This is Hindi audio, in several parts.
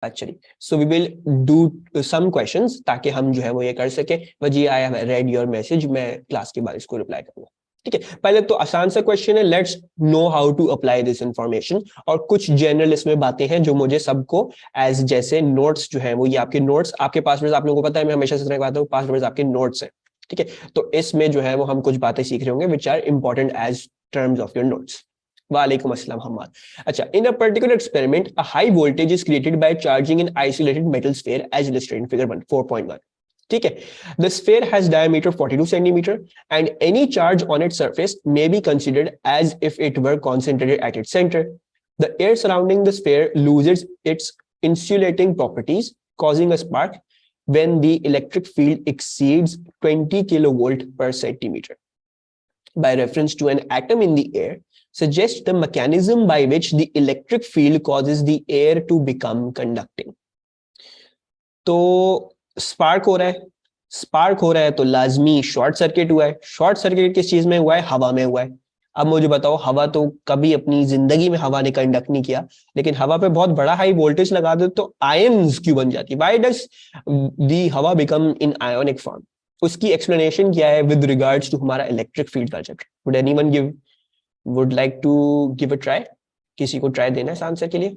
अच्छा जी, so we will do some questions ताकि हम जो है वो ये कर सके। वजी I have read your message, मैं क्लास के बाद इसको रिप्लाई करूंगा। ठीक है, पहले तो आसान सा क्वेश्चन है, let's know how to apply this information. और कुछ जनरल इसमें बातें हैं जो मुझे सबको एज जैसे नोट्स जो है वो, ये आपके नोट्स, आपके पासवर्ड्स आप लोगों को पता है, मैं हमेशा से कहता हूं पासवर्ड्स आपके नोट्स हैं। ठीक है, तो इसमें जो है वो हम कुछ बातें सीख रहे होंगे which are important as terms of your notes. वालेकुम अस्सलाम हम्माद। अच्छा, in a particular experiment, a high voltage is created by charging an isolated metal sphere as illustrated in figure 1, 4.1. ठीक है, the sphere has diameter 42 centimeter and any charge on its surface may be considered as if it were concentrated at its center. The air surrounding the sphere loses its insulating properties, causing a spark when the electric field exceeds 20 kilovolt per centimeter. By reference to an atom in the air, suggest the mechanism by which the electric field causes the air to become conducting. तो स्पार्क हो रहा है, स्पार्क हो रहा है तो लाजमी शॉर्ट सर्किट हुआ है। शॉर्ट सर्किट किस चीज में हुआ है? हवा में हुआ है। अब मुझे बताओ, हवा तो कभी अपनी जिंदगी में हवा ने कंडक्ट नहीं किया, लेकिन हवा पे बहुत बड़ा हाई वोल्टेज लगा दो तो आयन्स क्यों बन जाती? व्हाई डज दी हवा बिकम इन आयोनिक फॉर्म? उसकी एक्सप्लेनेशन क्या है विद रिगार्ड्स टू हमारा electric field concept? Would anyone give, would like to give a try? किसी को ट्राई देना है इस आंसर के लिए?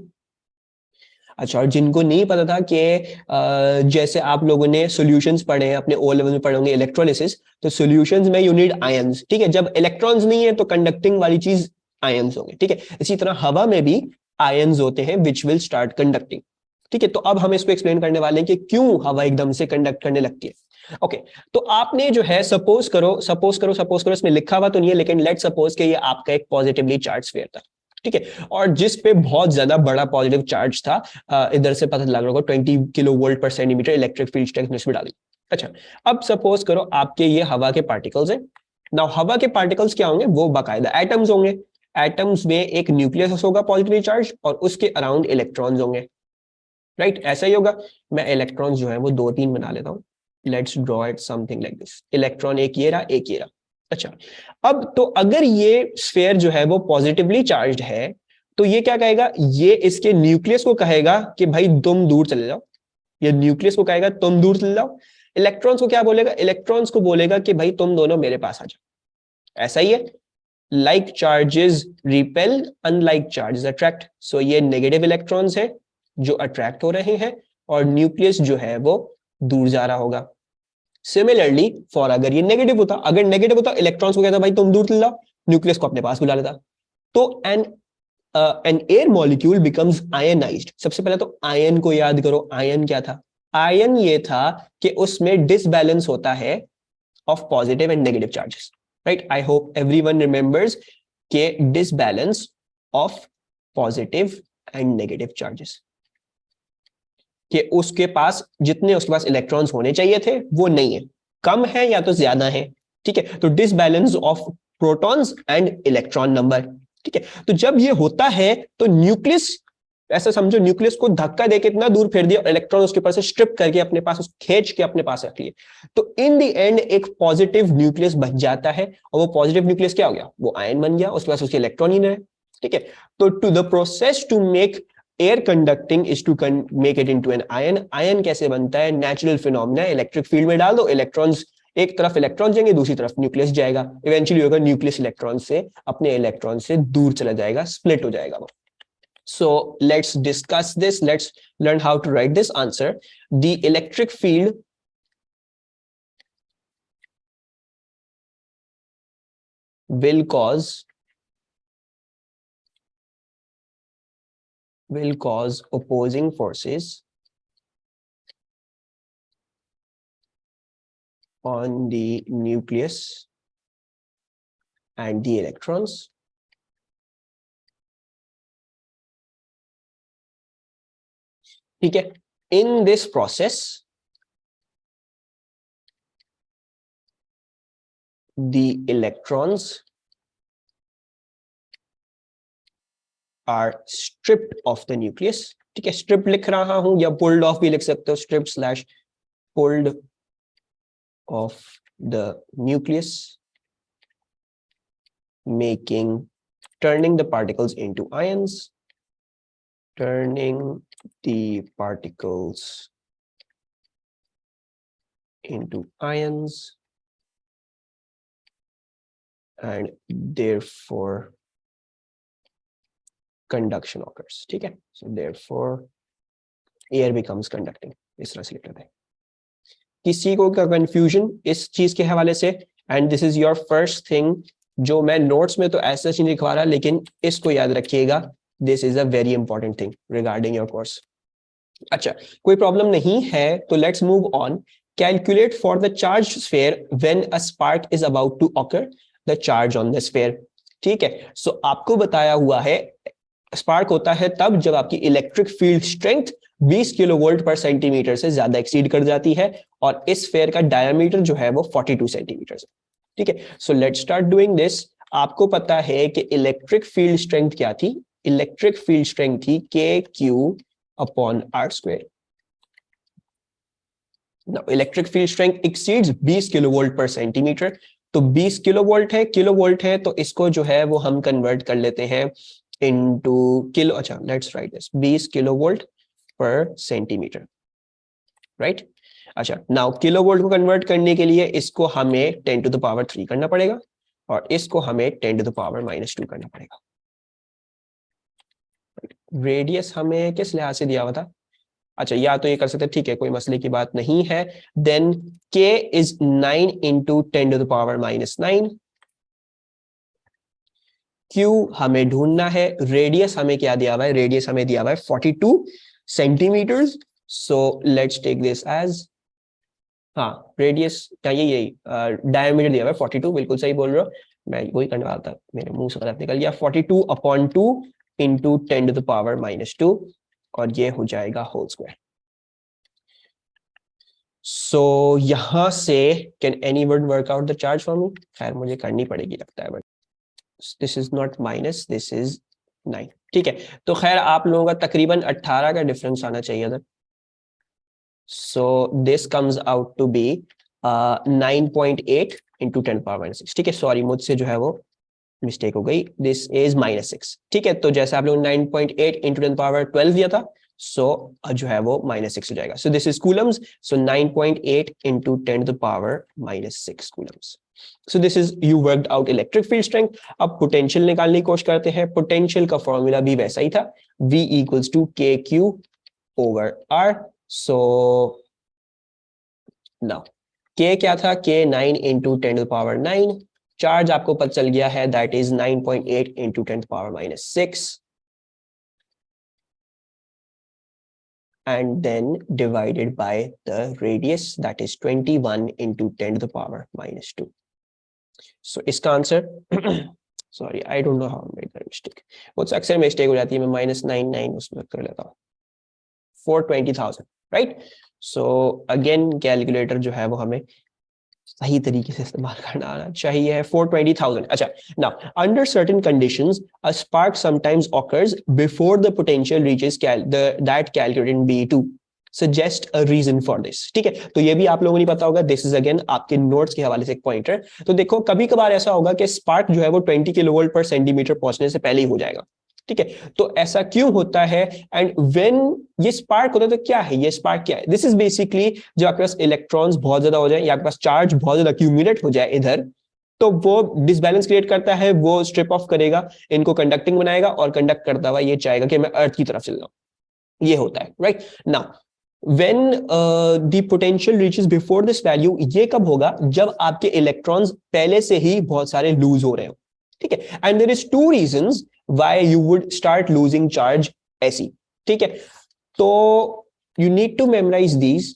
अच्छा, और जिनको नहीं पता था कि जैसे आप लोगों ने सॉल्यूशंस पढ़े हैं अपने ओ लेवल में पढ़े होंगे इलेक्ट्रोलिसिस, तो सॉल्यूशंस में यू नीड आयंस। ठीक है, जब इलेक्ट्रॉन्स नहीं है तो कंडक्टिंग वाली चीज आयंस होंगे। ठीक है, इसी तरह हवा में भी आयंस होते हैं विच विल स्टार्ट कंडक्टिंग। ठीक है, तो अब हम इसको एक्सप्लेन करने वाले हैं कि क्यों हवा एकदम से कंडक्ट करने लगती है। ओके, तो आपने जो है सपोज करो इसमें लिखा हुआ तो नहीं है, लेकिन लेट सपोज कि ये आपका एक पॉजिटिवली चार्ज स्फीयर था। ठीक है, और जिस पे बहुत ज्यादा बड़ा पॉजिटिव चार्ज था, इधर से पता लग रहा होगा 20 किलो वोल्ट पर सेंटीमीटर इलेक्ट्रिक फील्ड स्ट्रेंथ में डाली। अच्छा, अब सपोज करो आपके ये हवा के पार्टिकल्स हैं। नाउ हवा के पार्टिकल्स क्या होंगे? वो बाकायदा एटम्स होंगे। एटम्स में एक न्यूक्लियस होगा पॉजिटिवली चार्ज और उसके अराउंड इलेक्ट्रॉन्स होंगे। राइट, ऐसा ही होगा। मैं इलेक्ट्रॉन्स जो है वो 2-3 बना लेता हूँ। Let's draw it something like this. Electron एक ये रहा, एक ये रहा। अच्छा, अब तो अगर ये स्फीयर जो है वो पॉजिटिवली चार्ज्ड है, तो ये क्या कहेगा? ये इसके न्यूक्लियस को कहेगा कि भाई तुम दूर चले जाओ। ये न्यूक्लियस को कहेगा तुम दूर चले जाओ। इलेक्ट्रॉन्स को क्या बोलेगा? इलेक्ट्रॉन्स को बोलेगा कि भाई तुम दोनों मेरे पास आ जाओ। ऐसा ही है, like charges repel, unlike charges attract. So ये नेगेटिव इलेक्ट्रॉन्स हैं जो अट्रैक्ट हो रहे हैं और न्यूक्लियस जो है वो दूर जा रहा होगा। सिमिलरली फॉर अगर ये नेगेटिव होता, अगर नेगेटिव होता इलेक्ट्रॉन्स को कहता भाई तुम दूर चले जाओ, न्यूक्लियस को अपने पास बुला लेता। तो an air molecule becomes ionized. सबसे पहले तो आयन को याद करो। आयन क्या था? आयन ये था कि उसमें डिसबैलेंस होता है of positive and negative charges. Right, I hope everyone remembers के disbalance of positive and negative charges, कि उसके पास जितने उसके पास इलेक्ट्रॉन्स होने चाहिए थे वो नहीं है, कम है या तो ज्यादा है। ठीक है, तो disbalance of protons and electron number. ठीक है, तो जब ये होता है तो न्यूक्लियस, ऐसा समझो न्यूक्लियस को धक्का देके इतना दूर फेर दिया और इलेक्ट्रॉन उसके ऊपर से स्ट्रिप करके अपने पास खींच के अपने पास रख लिए, तो इन द एंड एक पॉजिटिव न्यूक्लियस बच जाता है। और वो पॉजिटिव न्यूक्लियस क्या हो गया? वो आयन बन गया, उसके पास उसके इलेक्ट्रॉन ही नहीं है। ठीक है, तो to the process to make air conducting is to make it into an ion. Ion कैसे बनता है? Natural phenomena. इलेक्ट्रिक फील्ड में डाल दो, इलेक्ट्रॉन्स एक तरफ इलेक्ट्रॉन जाएंगे, दूसरी तरफ न्यूक्लियस जाएगा। इवेंचुअली होगा न्यूक्लियस इलेक्ट्रॉन से अपने इलेक्ट्रॉन से दूर चला जाएगा, स्प्लिट हो जाएगा वो। So let's discuss this. Let's learn how to write this answer. The electric field will cause opposing forces on the nucleus and the electrons. ठीक है, in this process the electrons are stripped of the nucleus. ठीक है, स्ट्रिप लिख रहा हूं या पुल्ड ऑफ भी लिख सकते हो, strip slash pulled off the nucleus, turning the particles into ions, turning the particles into ions and therefore conduction occurs. ठीक है, so therefore air becomes conducting. इस तरह से लिख लेते हैं. किसी को का कंफ्यूजन इस चीज के हवाले से, and this is your first thing, जो मैं नोट्स में तो ऐसा नहीं लिखवा रहा, लेकिन इसको याद रखिएगा, this is a very important thing regarding your course. अच्छा, कोई प्रॉब्लम नहीं है तो let's move on. Calculate for the charge sphere when a spark is about to occur the charge on the sphere. ठीक है, सो आपको बताया हुआ है स्पार्क होता है तब जब आपकी इलेक्ट्रिक फील्ड स्ट्रेंथ 20 किलोवोल्ट पर सेंटीमीटर से ज्यादा एक्सीड कर जाती है, और इस स्फीयर का डायमीटर जो है वो 42 सेंटीमीटर है. ठीक है, so let's start doing this. आपको पता है कि इलेक्ट्रिक फील्ड स्ट्रेंथ क्या थी? इलेक्ट्रिक फील्ड स्ट्रेंथ थी KQ upon R square. Now electric field strength exceeds 20 kilovolt पर सेंटीमीटर, तो 20 किलोवोल्ट है तो इसको जो है वो हम कन्वर्ट कर लेते हैं इनटू किलो. अच्छा, लेट्स राइट दिस, 20 किलोवोल्ट पर सेंटीमीटर, राइट. अच्छा, नाउ किलोवोल्ट को कन्वर्ट करने के लिए इसको हमें 10 टू द पावर 3 करना पड़ेगा, और इसको हमें 10 टू द पावर -2 करना पड़ेगा. रेडियस हमें किस लिहाज से दिया हुआ था? अच्छा, या तो ये कर सकते हैं, ठीक है, कोई मसले की बात नहीं है. Then K is 9 into 10 to the power -9. Q हमें ढूंढना है. रेडियस हमें क्या दिया हुआ है? रेडियस हमें दिया हुआ है 42 centimetres. So let's take this as, हाँ, रेडियस क्या यही डायमीटर दिया हुआ है 42, बिल्कुल सही बोल रहे हो, मैं वही करने वाला था, मेरे मुंह से गलत निकल गया. 42 upon 2 into 10 to the power -2, और ये हो जाएगा होल स्क्वायर. सो यहां से can any word work out the charge for me? खैर मुझे करनी पड़ेगी लगता है, but this is not minus, this is 9. ठीक है, तो खैर आप लोगों का तकरीबन 18 का डिफरेंस आना चाहिए था. So this comes out to be 9.8 into 10 power -6. ठीक है, सॉरी मुझसे जो है वो मिस्टेक हो गई, दिस इज -6. ठीक है, तो जैसे आप लोग 9.8 इंटू 10 पावर 12 दिया था, सो जो है वो -6 हो जाएगा. So this is coulombs, so 9.8 into 10 to the power -6 coulombs. So this is, you worked out electric field strength. अब पोटेंशियल निकालने की कोशिश करते हैं. पोटेंशियल का फॉर्मूला भी वैसा ही था, V equals to KQ over R. So now K क्या था? K 9 into 10 to the power 9. Charge आपको पता चल गया है, that is 9.8 into 10 power -6, and then divided by the radius, that is 21 into 10 to the power -2. So इसका answer sorry, I don't know how I made that mistake. वो अक्सर मिस्टेक हो जाती है, मैं -99 उसमें कर लेता हूँ. 420,000, right? So again कैलकुलेटर जो है वो हमें सही तरीके से इस्तेमाल करना आना चाहिए. 420,000. अच्छा, now under certain conditions a spark sometimes occurs before the potential reaches that calculated in B2. suggest a reason for this. ठीक है, तो ये भी आप लोगों को नहीं पता होगा. दिस इज अगेन आपके नोट्स के हवाले से एक पॉइंटर. तो देखो, कभी कभार ऐसा होगा कि स्पार्क जो है वो 20 किलोवोल्ट पर सेंटीमीटर पहुंचने से पहले ही हो जाएगा. ठीक है, तो ऐसा क्यों होता है? एंड व्हेन ये स्पार्क होता है तो क्या है ये स्पार्क? क्या है? दिस इज बेसिकली जब आपके पास इलेक्ट्रॉन्स बहुत ज्यादा हो जाए या आपके पास चार्ज बहुत ज्यादा एक्यूमुलेट हो जाए इधर, तो वो डिसबैलेंस क्रिएट करता है, वो स्ट्रिप ऑफ करेगा, इनको कंडक्टिंग बनाएगा, और कंडक्ट करता हुआ ये चाहेगा कि मैं अर्थ की तरफ चल जाऊं. ये होता है, right. Now when the potential reaches before this value, ये कब होगा? जब आपके इलेक्ट्रॉन्स पहले से ही बहुत सारे लूज हो रहे हो. ठीक है, and there is 2 reasons why you would start losing charge ऐसी. ठीक है, तो you need to memorize these.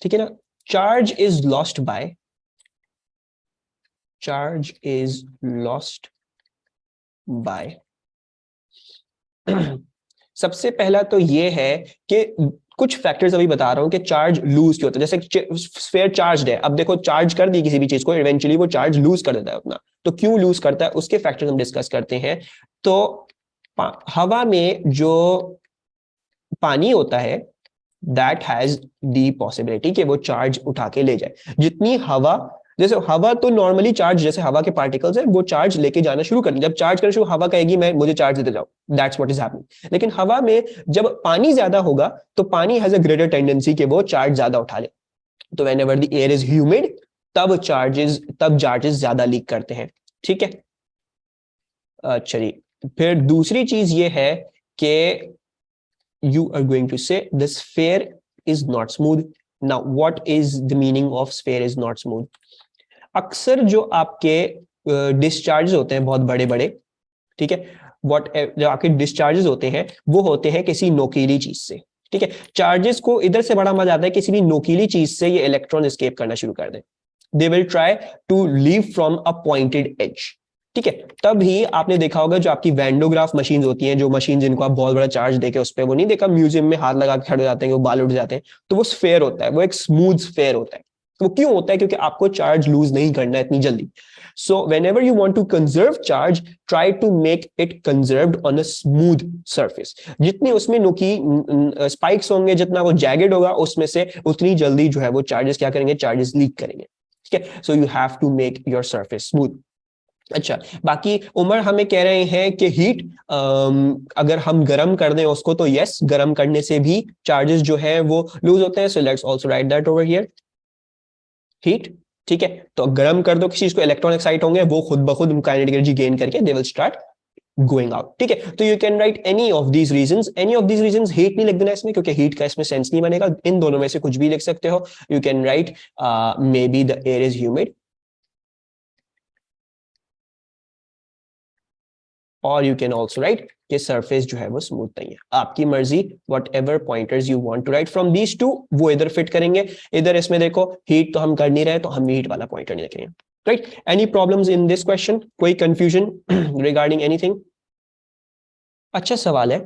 ठीक है ना? charge is lost by सबसे पहला तो ये है कि कुछ फैक्टर्स अभी बता रहा हूं कि चार्ज लूज क्यों होता है. जैसे स्फीयर चार्ज है, अब देखो चार्ज कर दी किसी भी चीज को, इवेंचुअली वो चार्ज लूज कर देता है अपना. तो क्यों लूज करता है, उसके फैक्टर्स हम डिस्कस करते हैं. तो हवा में जो पानी होता है, दैट हैज दी पॉसिबिलिटी कि वो चार्ज उठा के ले जाए. जितनी हवा जैसे हवा तो नॉर्मली चार्ज, जैसे हवा के पार्टिकल्स है वो चार्ज लेके जाना शुरू करेंगे, जब चार्ज करना शुरू हवा कहेगी मैं मुझे चार्ज देते जाओ, दैट्स व्हाट इज हैपनिंग। लेकिन हवा में जब पानी ज्यादा होगा तो पानी हैज अ ग्रेटर टेंडेंसी कि वो चार्ज ज्यादा उठा ले, तो when ever the air is humid तब चार्जेस ज्यादा लीक करते हैं, ठीक है। अच्छा जी, फिर दूसरी चीज ये है कि you are going to say the sphere is not smooth. Now what is the meaning of sphere is not smooth? अक्सर जो आपके डिस्चार्जेस होते हैं बहुत बड़े बड़े, ठीक है, जो आपके डिस्चार्जेस होते हैं वो होते हैं किसी नोकीली चीज से, ठीक है। चार्जेस को इधर से बड़ा मजा आता है किसी भी नोकीली चीज से ये इलेक्ट्रॉन एस्केप करना शुरू कर दें, they will try to leave from a pointed edge, ठीक है। तभी आपने देखा होगा जो आपकी वैंडोग्राफ मशीन होती हैं, जो मशीन जिनको आप बहुत बड़ा चार्ज देके उस पर, वो नहीं देखा म्यूजियम में हाथ लगा के खड़े हो जाते हैं, वो बाल उठ जाते हैं, तो वो स्फेयर होता है, वो एक स्मूथ स्फेयर होता है। वो क्यों होता है? क्योंकि आपको चार्ज लूज नहीं करना है इतनी जल्दी। So whenever you want to conserve charge, try to make it conserved on a smooth surface. जितनी उसमें नुकी स्पाइक्स होंगे, जितना वो जैगेड होगा, उसमें से उतनी जल्दी जो है वो चार्जेस क्या करेंगे, चार्जेस लीक करेंगे, ठीक है। So you have to make your surface smooth. अच्छा, बाकी उमर हमें कह रहे हैं कि हीट अगर हम गर्म कर दें उसको तो यस, गर्म करने से भी चार्जेस जो है वो लूज होते हैं। So let's also right that over here, heat, ठीक है। तो गर्म कर दो किसी चीज को, इलेक्ट्रॉन एक्साइट होंगे, वो खुद ब खुद काइनेटिक एनर्जी गेन करके they will start going out, ठीक है। तो you can right any of these reasons, any of these reasons, heat नहीं लिख देना इसमें क्योंकि हीट का इसमें सेंस नहीं बनेगा, इन दोनों में से कुछ भी लिख सकते हो। You can write maybe the air is humid, और यू कैन ऑल्सो राइट कि सरफेस जो है वो स्मूथ नहीं है, आपकी मर्जी, whatever pointers you want to write from these two वो इधर फिट करेंगे। इधर इसमें देखो हीट तो हम कर नहीं रहे, तो हम हीट वाला पॉइंटर नहीं लिखेंगे, right. Any problems in this question, कोई कंफ्यूजन रिगार्डिंग एनीथिंग? अच्छा सवाल है,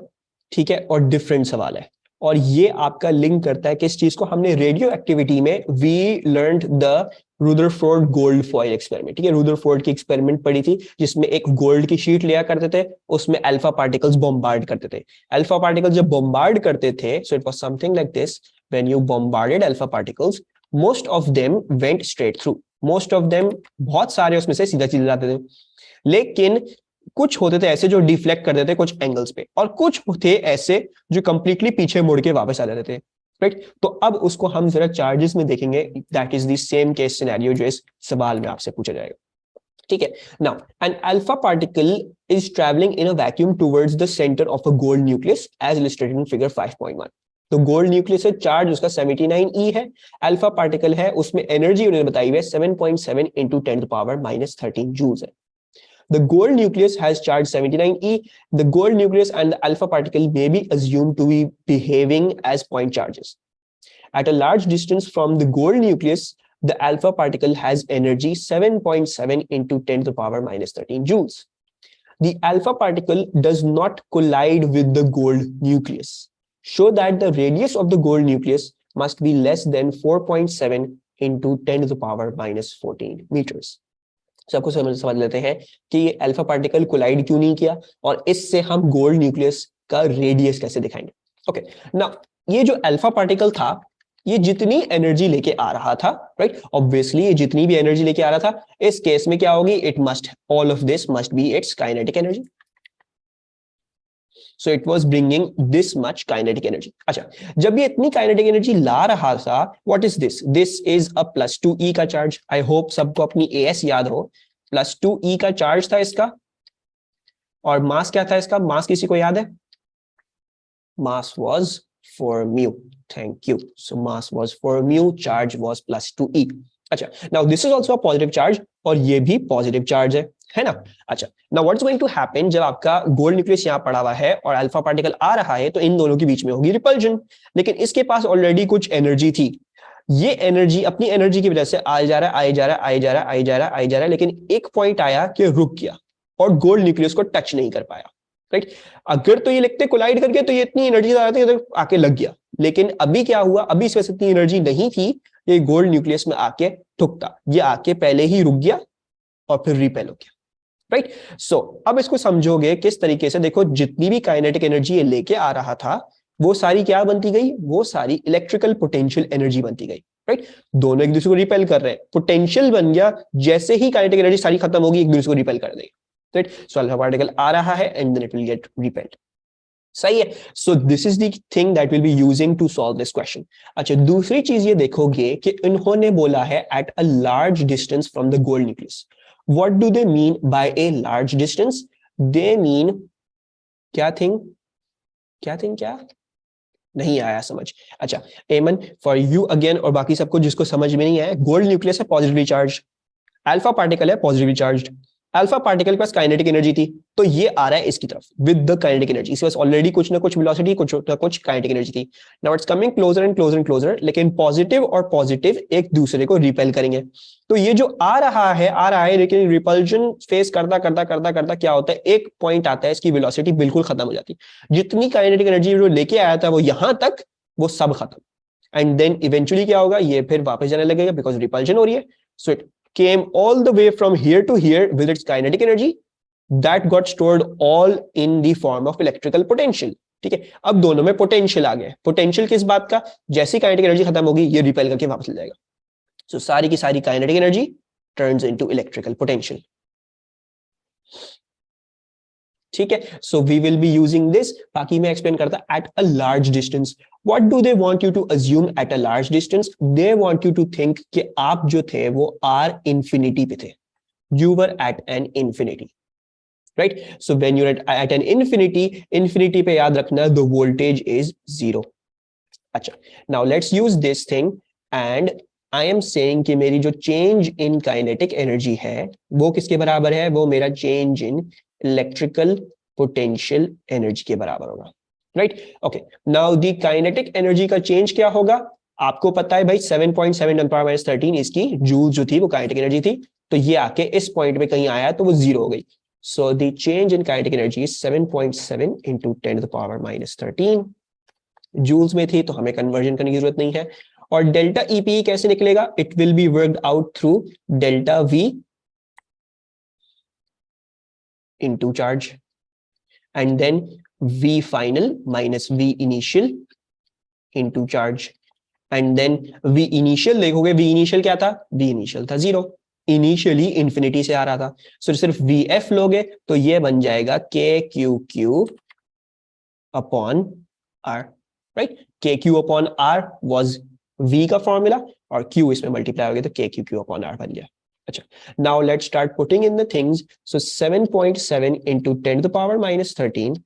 ठीक है, और डिफरेंट सवाल है, और ये आपका लिंक करता है किस चीज को, हमने रेडियो एक्टिविटी में we learned the Rutherford gold foil experiment, ठीक है। रुदरफोर्ड की एक्सपेरिमेंट पड़ी थी जिसमें एक गोल्ड की शीट लिया करते थे, उसमें अल्फा पार्टिकल्स बॉम्बार्ड करते थे। अल्फा पार्टिकल्स जब बॉम्बार्ड करते थे, so it was something like this, when you bombarded alpha particles, most of them went straight through, most of them, बहुत सारे उसमें से सीधा सीधा जाते थे, लेकिन कुछ होते थे ऐसे जो डिफ्लेक्ट करते थे कुछ एंगल्स पे, और कुछ थे ऐसे जो कंप्लीटली पीछे मुड़ के वापस आ जाते थे, राइट। तो अब उसको हम जरा चार्जेस में देखेंगे, that is the same case scenario जो इस सवाल में आपसे पूछा जाएगा, ठीक है। Now an alpha particle is travelling in a vacuum towards the centre of a gold nucleus as illustrated in figure 5.1। तो गोल्ड न्यूक्लियस है, चार्ज उसका 79 है, अल्फा पार्टिकल है, उसमें एनर्जी उन्होंने बताई हुई है 7.7 इंटू 10⁻⁻13 जूल्स है। The gold nucleus has charge 79e. The gold nucleus and the alpha particle may be assumed to be behaving as point charges. At a large distance from the gold nucleus, the alpha particle has energy 7.7 into 10⁻⁻13 joules. The alpha particle does not collide with the gold nucleus. Show that the radius of the gold nucleus must be less than 4.7 into 10⁻⁻14 meters. सबको समझ लेते हैं कि ये अल्फा पार्टिकल कोलाइड क्यों नहीं किया, और इससे हम गोल्ड न्यूक्लियस का रेडियस कैसे दिखाएंगे। ओके, नाउ ये जो अल्फा पार्टिकल था, ये जितनी एनर्जी लेके आ रहा था, राइट, ऑब्वियसली ये जितनी भी एनर्जी लेके आ रहा था, इस केस में क्या होगी, it must, all of this must be it's kinetic energy. So it was bringing this much kinetic energy. अच्छा, जब ये इतनी kinetic energy ला रहा था, what is this? This is a +2e का चार्ज। I hope सबको अपनी AS याद हो, +2e का चार्ज था इसका, और मास क्या था इसका, मास किसी को याद है? Mass was 4 mu. Thank you. So mass was 4 mu, charge was +2e. अच्छा, now this is also a positive charge, और ये भी पॉजिटिव चार्ज है ना। अच्छा, now what's going to happen, जब आपका गोल्ड न्यूक्लियस यहाँ पड़ा हुआ है और अल्फा पार्टिकल आ रहा है, तो इन दोनों के बीच में होगी रिपल्जन, लेकिन इसके पास ऑलरेडी कुछ एनर्जी थी, ये एनर्जी अपनी एनर्जी की वजह से आई जा रहा है, आई जा रहा है, आई जा रहा है, आई जा रहा है, आई जा रहा है, लेकिन एक पॉइंट आया कि रुक गया और गोल्ड न्यूक्लियस को टच नहीं कर पाया, राइट। अगर तो ये लिखते कोलाइड करके तो ये इतनी एनर्जी आ रही थी, आके लग गया, लेकिन अभी क्या हुआ, अभी इस वजह से इतनी एनर्जी नहीं थी, ये गोल्ड न्यूक्लियस में आके ठुकता, ये आके पहले ही रुक गया और फिर रिपेल हो गया, राइट। सो अब इसको समझोगे किस तरीके से, देखो जितनी भी काइनेटिक एनर्जी ये लेके आ रहा था, वो सारी क्या बनती गई, वो सारी इलेक्ट्रिकल पोटेंशियल एनर्जी बनती गई, राइट, दोनों एक दूसरे को रिपेल कर रहे हैं, पोटेंशियल बन गया, जैसे ही काइनेटिक एनर्जी सारी खत्म होगी एक दूसरे को रिपेल कर देगी, राइट। सो अल्फा पार्टिकल आ रहा है and then it will get repelled, सही है। So this is the thing that will be using to solve this question. अच्छा, दूसरी चीज ये देखोगे कि इन्होंने बोला है at a large distance from the gold nucleus. What do they mean by a large distance? They mean क्या थिंग, क्या नहीं आया समझ। अच्छा एमन, फॉर यू अगेन और बाकी सबको जिसको समझ में नहीं आया, गोल्ड न्यूक्लियस है पॉजिटिवली चार्ज, अल्फा पार्टिकल है पॉजिटिवली चार्ज, अल्फा पार्टिकल के पास काइनेटिक एनर्जी थी, तो ये आ रहा है इसकी तरफ विद द काइनेटिक एनर्जी, इसके पास ऑलरेडी कुछ ना कुछ वेलोसिटी, कुछ ना कुछ काइनेटिक एनर्जी थी। Now it's coming closer and closer and closer, लेकिन पॉजिटिव और पॉजिटिव एक दूसरे को रिपेल करेंगे। तो ये जो आ रहा है लेकिन रिपल्जन फेस करता करता करता करता क्या होता है, एक पॉइंट आता है इसकी वेलोसिटी बिल्कुल खत्म हो जाती है, जितनी काइनेटिक एनर्जी जो लेके आया था वो यहां तक, वो सब खत्म। एंड देन इवेंचुअली क्या होगा, ये फिर वापस जाने लगेगा बिकॉज रिपल्जन हो रही है। So it came all the way from here to here with its kinetic energy that got stored all in the form of electrical potential, ठीक है। अब दोनों में पोटेंशियल आ गया, पोटेंशियल किस बात का, जैसी काइनेटिक एनर्जी खत्म होगी ये रिपेल करके वापस ले जाएगा। सो सारी की सारी kinetic energy turns into electrical potential, ठीक है। So we will be using this, बाकी मैं एक्सप्लेन करता at a large distance. What do they want you to assume at a large distance? They want you to think कि आप जो थे वो R infinity पे थे, you were at an infinity, right? So when you're at an infinity पे याद रखना the voltage is 0. अच्छा, now let's use this thing and I am saying कि मेरी जो change in kinetic energy है वो किसके बराबर है, वो मेरा change in electrical potential energy के बराबर होगा, right. Okay, now the kinetic energy का चेंज क्या होगा, आपको पता है भाई 7.7 10 पावर माइनस 13 इसकी जूल जो थी वो काइनेटिक एनर्जी थी, तो ये आके इस पॉइंट पे कहीं आया तो वो जीरो हो गई। So the change in kinetic energy is 7.7 into 10 to the power minus 13 joules में थी, तो हमें कन्वर्जन करने की जरूरत नहीं है। और डेल्टा ईपी कैसे निकलेगा, it will be worked out through delta V into charge and then V final minus V initial into charge and then V initial देखोगे, V initial क्या था, V initial था 0, इनिशियली इंफिनिटी से आ रहा था। सो सिर्फ VF लोगे तो ये बन जाएगा KQQ upon R, right. KQ upon R was V का फॉर्मूला और Q इसमें मल्टीप्लाई हो गया तो KQQ अपॉन R बन गया। अच्छा, now let's start putting in the things. So 7.7 into 10 to the power minus 13,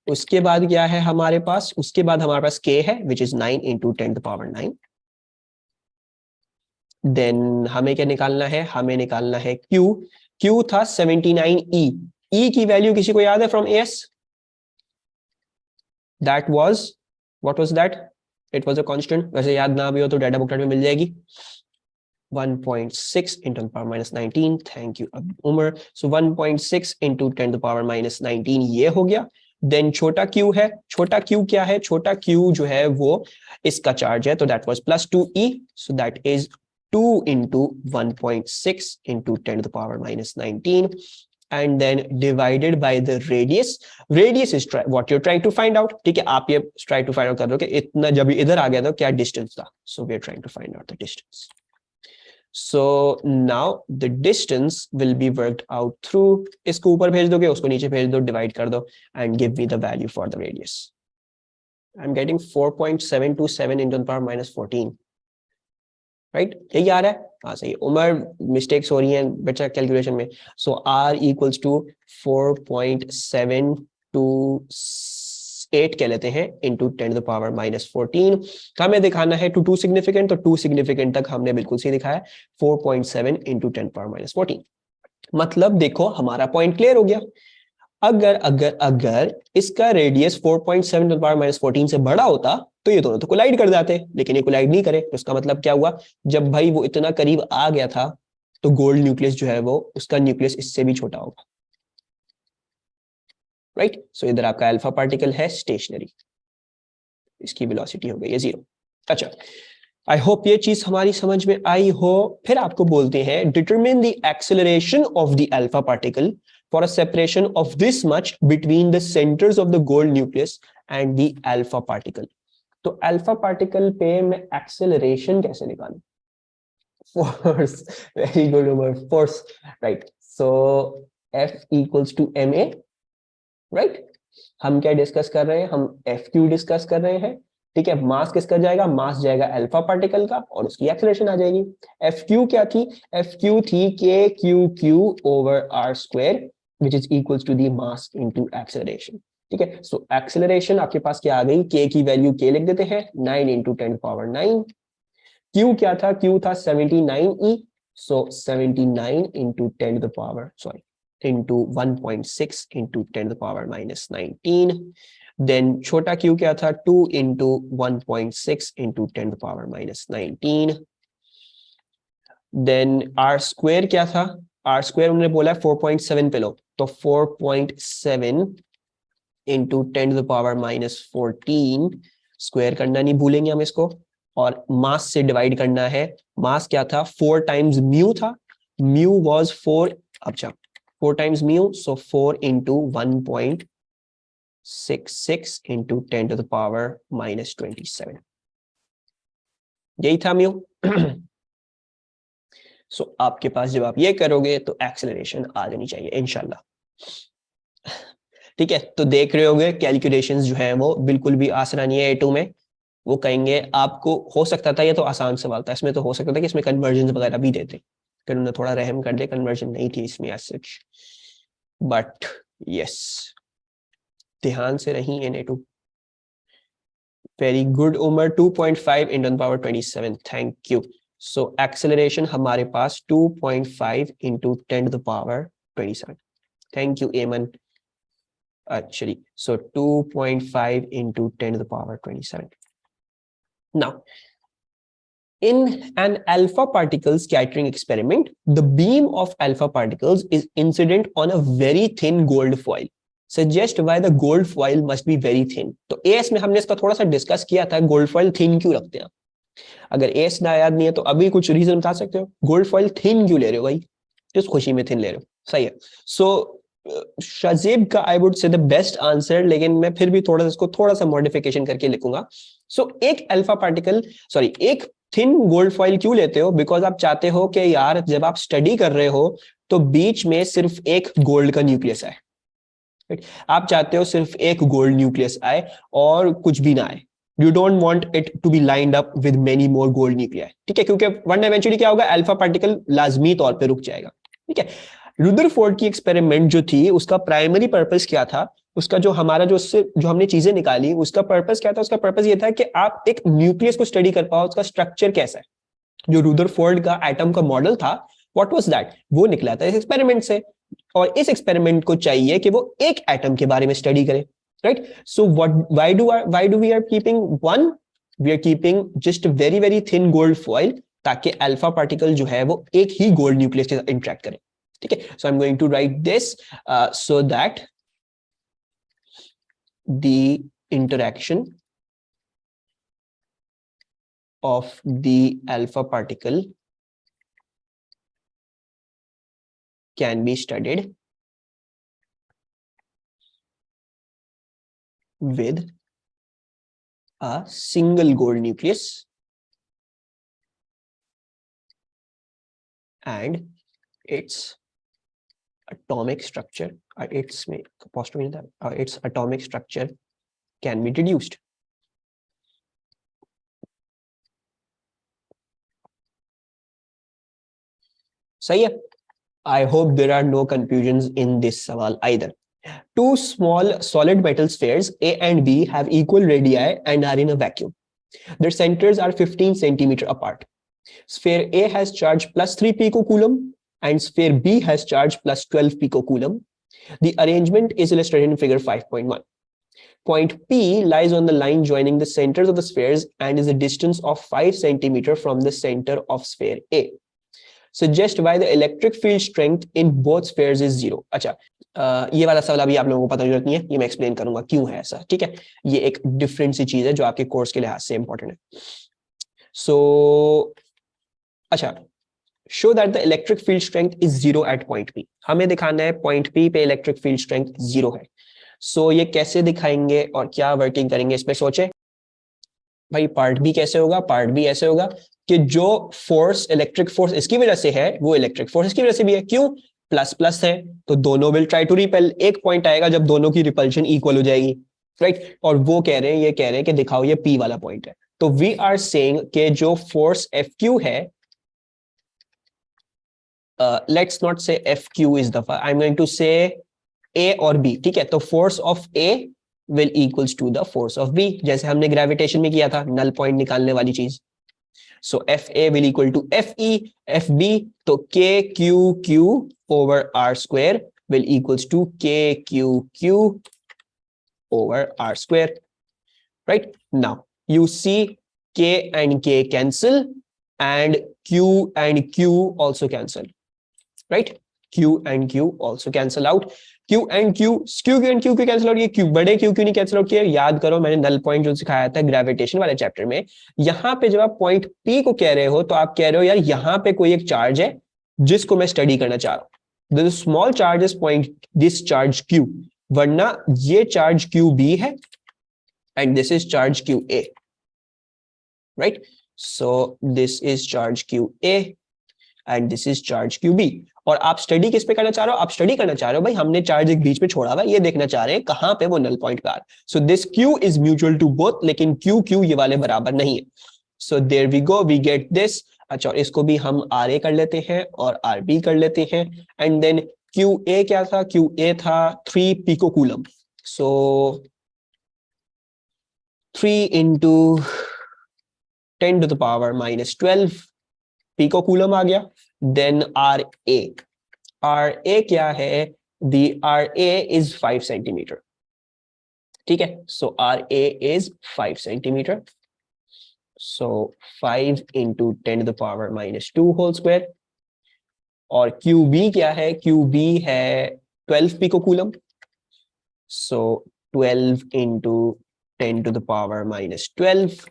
उसके बाद क्या है हमारे पास, उसके बाद हमारे पास k है which is 9 into 10 to power 9। Then हमें क्या निकालना है, हमें निकालना है q था 79e, e की वैल्यू किसी को याद है from AS, that was, what was that, it was a constant, वैसे याद ना भी हो तो डाटा बुकलेट में मिल जाएगी। 1.6 into 10 power minus 19, thank you Umar. So 1.6 into 10 to power minus 19 ये हो गया। देन छोटा q है, छोटा q क्या है, छोटा q जो है वो इसका चार्ज है, तो that was plus 2e, so that is 2 into 1.6 into 10 to the power minus 19 and then divided by the radius. Radius is what you're trying to find out, ठीक है। आप ये try to find out कर रहे हो कि इतना जब इधर आ गया था क्या डिस्टेंस था, so we are trying to find out the distance. So now the distance will be worked out through, इसको ऊपर भेज दोगे, उसको नीचे भेज दो, डिवाइड कर दो and give me the value for the radius. I'm getting 4.727 into the power minus 14, right? यही आ रहा है, हाँ सही। उमर मिस्टेक्स हो रही हैं बच्चा कैलकुलेशन में। So R equals to 4.728 कह लेते हैं into 10 to the power minus 14। हमें दिखाना है टू सिग्निफिकेंट, तो टू सिग्निफिकेंट तक हमने बिल्कुल सही दिखाया, 4.7 into 10 power minus 14। मतलब देखो हमारा पॉइंट क्लियर हो गया। अगर अगर अगर इसका radius 4.7 to the power minus 14 से बड़ा होता तो ये दोनों तो कोलाइड कर जाते, लेकिन ये कोलाइड नहीं करे, तो इसका मतलब क्या हुआ, जब भाई वो इतना करीब आ गया था तो गोल्ड न्यूक्लियस जो है वो, उसका न्यूक्लियस इससे भी छोटा होगा, राइट। सो इधर आपका अल्फा पार्टिकल है स्टेशनरी, इसकी वेलोसिटी हो गई है 0। अच्छा, आई होप ये चीज हमारी समझ में आई हो। फिर आपको बोलते हैं determine the acceleration of the alpha particle for a separation of this much between the centres of the gold nucleus and the alpha particle. तो अल्फा पार्टिकल पे मैं एक्सेलरेशन कैसे निकालूं? Force, very good Umar, force, right. So F equals to ma, right. हम क्या डिस्कस कर रहे हैं? हम एफ क्यू डिस्कस कर रहे हैं, ठीक है। मास किसका जाएगा? मास जाएगा अल्फा पार्टिकल का और उसकी एक्सेलरेशन आ जाएगी। एफ क्यू क्या थी? एफ क्यू थी K Q Q over R square which is equals to the mass into acceleration, ठीक है। सो एक्सेलरेशन आपके पास क्या आ गई? के की वैल्यू के लिख देते हैं, 9 इंटू 10⁻9। क्यू क्या था? क्यू था 79 ई, सो 79 into 1.6 into 10 to the power minus 19. Then छोटा q क्या था? 2 into 1.6 into 10 to the power minus 19. Then r square क्या था? r square उन्होंने बोला 4.7 पे लो, तो 4.7 into 10 to the power minus 14 square करना नहीं भूलेंगे हम इसको, और मास से डिवाइड करना है। मास क्या था? 4 times म्यू था, म्यू was 4, अच्छा 4 times mu, so 4 into 1.66 into 10 to the power minus 27. यही था म्यू। सो आपके पास जब आप ये करोगे तो एक्सेलरेशन आ जानी चाहिए इंशाल्लाह, ठीक है। तो देख रहे होगे कैलकुलेशंस जो है वो बिल्कुल भी आसान नहीं है A2 में। वो कहेंगे आपको, हो सकता था ये तो आसान सवाल था, इसमें तो हो सकता था कि इसमें कन्वर्जन वगैरह भी देते, फिर उन्होंने थोड़ा रहम कर दे, कन्वर्जन नहीं थी इसमें एज सच, बट यस, ध्यान से रही in A2। Very good Umar, 2.5 × 10⁻27, thank you. So acceleration हमारे पास 2.5 × 10⁻27, thank you Aiman. actually so 2.5 into 10 to the power 27. Now in an alpha particle scattering experiment, the beam of alpha particles is incident on a very thin gold foil. Suggest why the gold foil must be very thin. तो AS में हमने इसका थोड़ा सा डिस्कस किया था, गोल्ड फॉइल थिन क्यों रखते हैं। अगर AS ना याद नहीं है तो अभी कुछ रीजन बता सकते हो? गोल्ड फॉइल थिन क्यों ले रहे हो भाई? किस खुशी में थिन ले रहे हो? सही है। सो शाजीब का I would say the best answer, लेकिन मैं फिर भी थोड़ा इसको थोड़ा सा मॉडिफिकेशन करके लिखूंगा। सो एक अल्फा पार्टिकल, सॉरी एक थिन गोल्ड फॉइल क्यों लेते हो? बिकॉज आप चाहते हो कि यार जब आप स्टडी कर रहे हो तो बीच में सिर्फ एक गोल्ड का न्यूक्लियस आए, आप चाहते हो सिर्फ एक गोल्ड न्यूक्लियस आए और कुछ भी ना आए। You don't want it to be lined up with many more gold nuclei, ठीक है, क्योंकि वन इवेंचुअली क्या होगा, अल्फा पार्टिकल लाजमी तौर पे रुक जाएगा, ठीक है। रुदरफोर्ड की एक्सपेरिमेंट जो थी उसका प्राइमरी पर्पस क्या था? उसका जो हमारा जो उससे जो हमने चीजें निकाली उसका पर्पस क्या था? उसका पर्पस ये था कि आप एक न्यूक्लियस को स्टडी कर पाओ, उसका स्ट्रक्चर कैसा है। जो रुदरफोर्ड का एटम का मॉडल था, व्हाट वाज दैट? वो निकला था इस एक्सपेरिमेंट से, और इस एक्सपेरिमेंट को चाहिए कि वो एक एटम के बारे में स्टडी करे, right. So why do we are keeping one, we are keeping just very very thin gold foil, ताकि अल्फा पार्टिकल जो है वो एक ही गोल्ड न्यूक्लियस के साथ इंटरेक्ट करे, ठीक है। So I am going to write this so that the interaction of the alpha particle can be studied with a single gold nucleus and its atomic structure, its atomic structure can be reduced. सही है। I hope there are no confusions in this सवाल either. Two small solid metal spheres A and B have equal radii and are in a vacuum. Their centers are 15 centimeter apart. Sphere A has charge plus 3 picocoulomb and sphere B has charge plus 12 picocoulomb. The arrangement is illustrated in figure 5.1. Point P lies on the line joining the centers of the spheres and is a distance of 5 centimeter from the center of sphere A. Suggest why the electric field strength in both spheres is 0. अच्छा, ये वाला सवाल अभी आप लोगों को पता जरूरत नहीं है, ये मैं एक्सप्लेन करूंगा क्यों है ऐसा, ठीक है। ये एक डिफरेंट सी चीज है जो आपके कोर्स के लिहाज से इंपॉर्टेंट है। सो अच्छा, show that the electric field strength is 0 at point P. हमें दिखाना है पॉइंट पी पे इलेक्ट्रिक फील्ड स्ट्रेंथ 0 है। सो ये कैसे दिखाएंगे और क्या वर्किंग करेंगे इस पे सोचे। भाई पार्ट बी कैसे होगा, पार्ट बी ऐसे होगा कि जो फोर्स, इलेक्ट्रिक फोर्स इसकी वजह से है, वो इलेक्ट्रिक फोर्स इसकी वजह से भी है। क्यों? प्लस प्लस है तो दोनों विल ट्राई टू रिपेल। एक पॉइंट आएगा जब दोनों की रिपल्शन इक्वल हो जाएगी, राइट। और वो कह रहे हैं, ये कह रहे हैं कि दिखाओ ये पी वाला पॉइंट है। तो वी आर सेइंग कि जो फोर्स एफ क्यू है, let's not say F Q is the, I am going to say A और बी, ठीक है। तो force of A will equals to the force of B, जैसे हमने ग्रेविटेशन में किया था, नल पॉइंट निकालने वाली चीज। So F A will equal to F E, F B तो K Q Q over R square will equals to K Q Q over R square, right. Now you see k and k cancel and q and q also cancel, right? q and q also cancel out, q and q cancel out। ये q बड़े q क्यों नहीं कैंसिल आउट किए? याद करो मैंने नल पॉइंट जो सिखाया था ग्रेविटेशन वाले चैप्टर में, यहां पे जब आप पॉइंट p को कह रहे हो तो आप कह रहे हो यार यहां पे कोई एक चार्ज है जिसको मैं स्टडी करना चाह रहा हूं, this small charge is point this charge q, वरना ये चार्ज qb है and this is charge qa, right? So this is charge qa and this is charge qb। और आप स्टडी किस पे करना चाह रहे हो? आप स्टडी करना चाह रहे हो भाई हमने चार्ज एक बीच में छोड़ा हुआ है, ये देखना चाह रहे हैं कहां पे वो नल पॉइंट पे आ रहा है। So this q is mutual to both, लेकिन q q ये वाले बराबर नहीं है। So there we go, we get this. अच्छा, और इसको भी हम RA कर लेते हैं और RB कर लेते हैं। एंड देन QA क्या था? QA था 3 pico coulomb. So 3 into 10 to the power minus 12 pico coulomb आ गया। देन RA क्या है? the RA is 5 सेंटीमीटर, ठीक है। So RA is 5 centimetre, so 5 into 10 to the power minus 2 whole square. और QB क्या है? QB है 12 pico coulomb, so 12 into 10 to the power minus 12।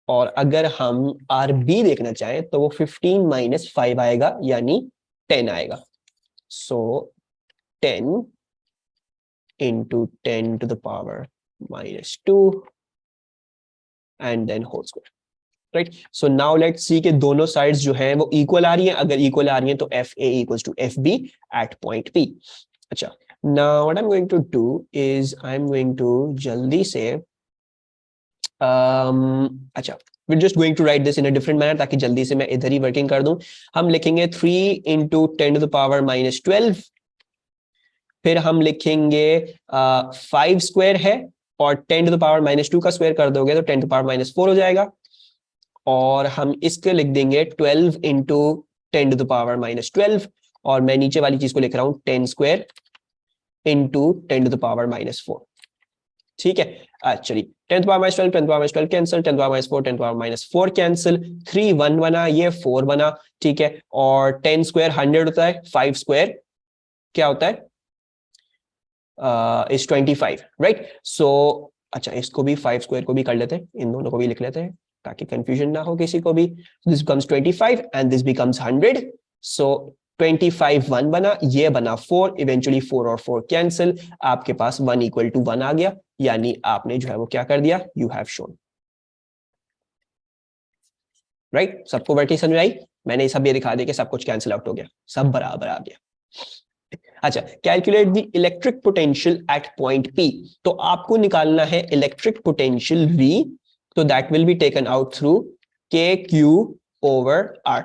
और अगर हम RB देखना चाहें तो वो 15 minus 5 आएगा, यानी 10 आएगा। सो 10 into 10 to the power minus 2 and then whole square, right? So now let's see कि दोनों sides जो हैं वो equal आ रही हैं। अगर equal आ रही हैं तो FA equals to FB at point P। अच्छा, now what I'm going to do is I'm going to जल्दी से अच्छा, we're just going to write this in a different manner ताकि जल्दी से मैं इधर ही वर्किंग कर दूं। हम लिखेंगे 3 into 10 to the power minus 12, फिर हम लिखेंगे 5 स्क्वायर है और 10 to the power minus 2 का स्क्वायर कर दोगे तो 10 to the power minus 4 हो जाएगा। और हम इसके लिख देंगे 12 into 10 to the power minus 12, और मैं नीचे वाली चीज को लिख रहा हूं 10 square into 10 to the power minus 4, ठीक है। Actually 10 to the power minus 12, 10 to the power minus 12 cancel, 10 to the power minus 4, 10 to the power minus 4 cancel, 3 1 बना, ये 4 बना, ठीक है। और 10 स्क्वायर 100 होता है, 5 स्क्वायर क्या होता है? Is 25, right. सो अच्छा, इसको भी 5 स्क्वायर को भी कर लेते हैं, इन दोनों को भी लिख लेते हैं ताकि कंफ्यूजन ना हो किसी को भी। This becomes 25 and this becomes 100। सो 25 1 बना, ये बना 4, इवेंचुअली 4 और 4 कैंसिल, आपके पास 1 इक्वल टू 1 आ गया, यानी आपने जो है वो क्या कर दिया? You have shown, right. सबको वर्किंग समझ आई? मैंने सब ये दिखा दिया कि सब कुछ कैंसिल आउट हो गया, सब बराबर आ गया। अच्छा, calculate the electric potential at point P। तो आपको निकालना है इलेक्ट्रिक पोटेंशियल V, तो that will be taken out through KQ over R,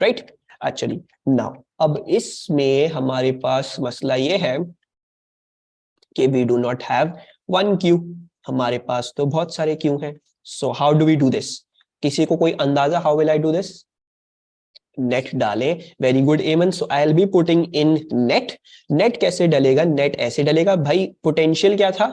right. अच्छा, नाउ अब इसमें हमारे पास मसला ये है कि we do not have 1 Q, हमारे पास तो बहुत सारे Q हैं। So how do we do this? किसी को कोई अंदाजा how will I do this? Net डालें। वेरी गुड एमन, so I will be putting in net. Net कैसे डलेगा? नेट ऐसे डलेगा भाई, पोटेंशियल क्या था?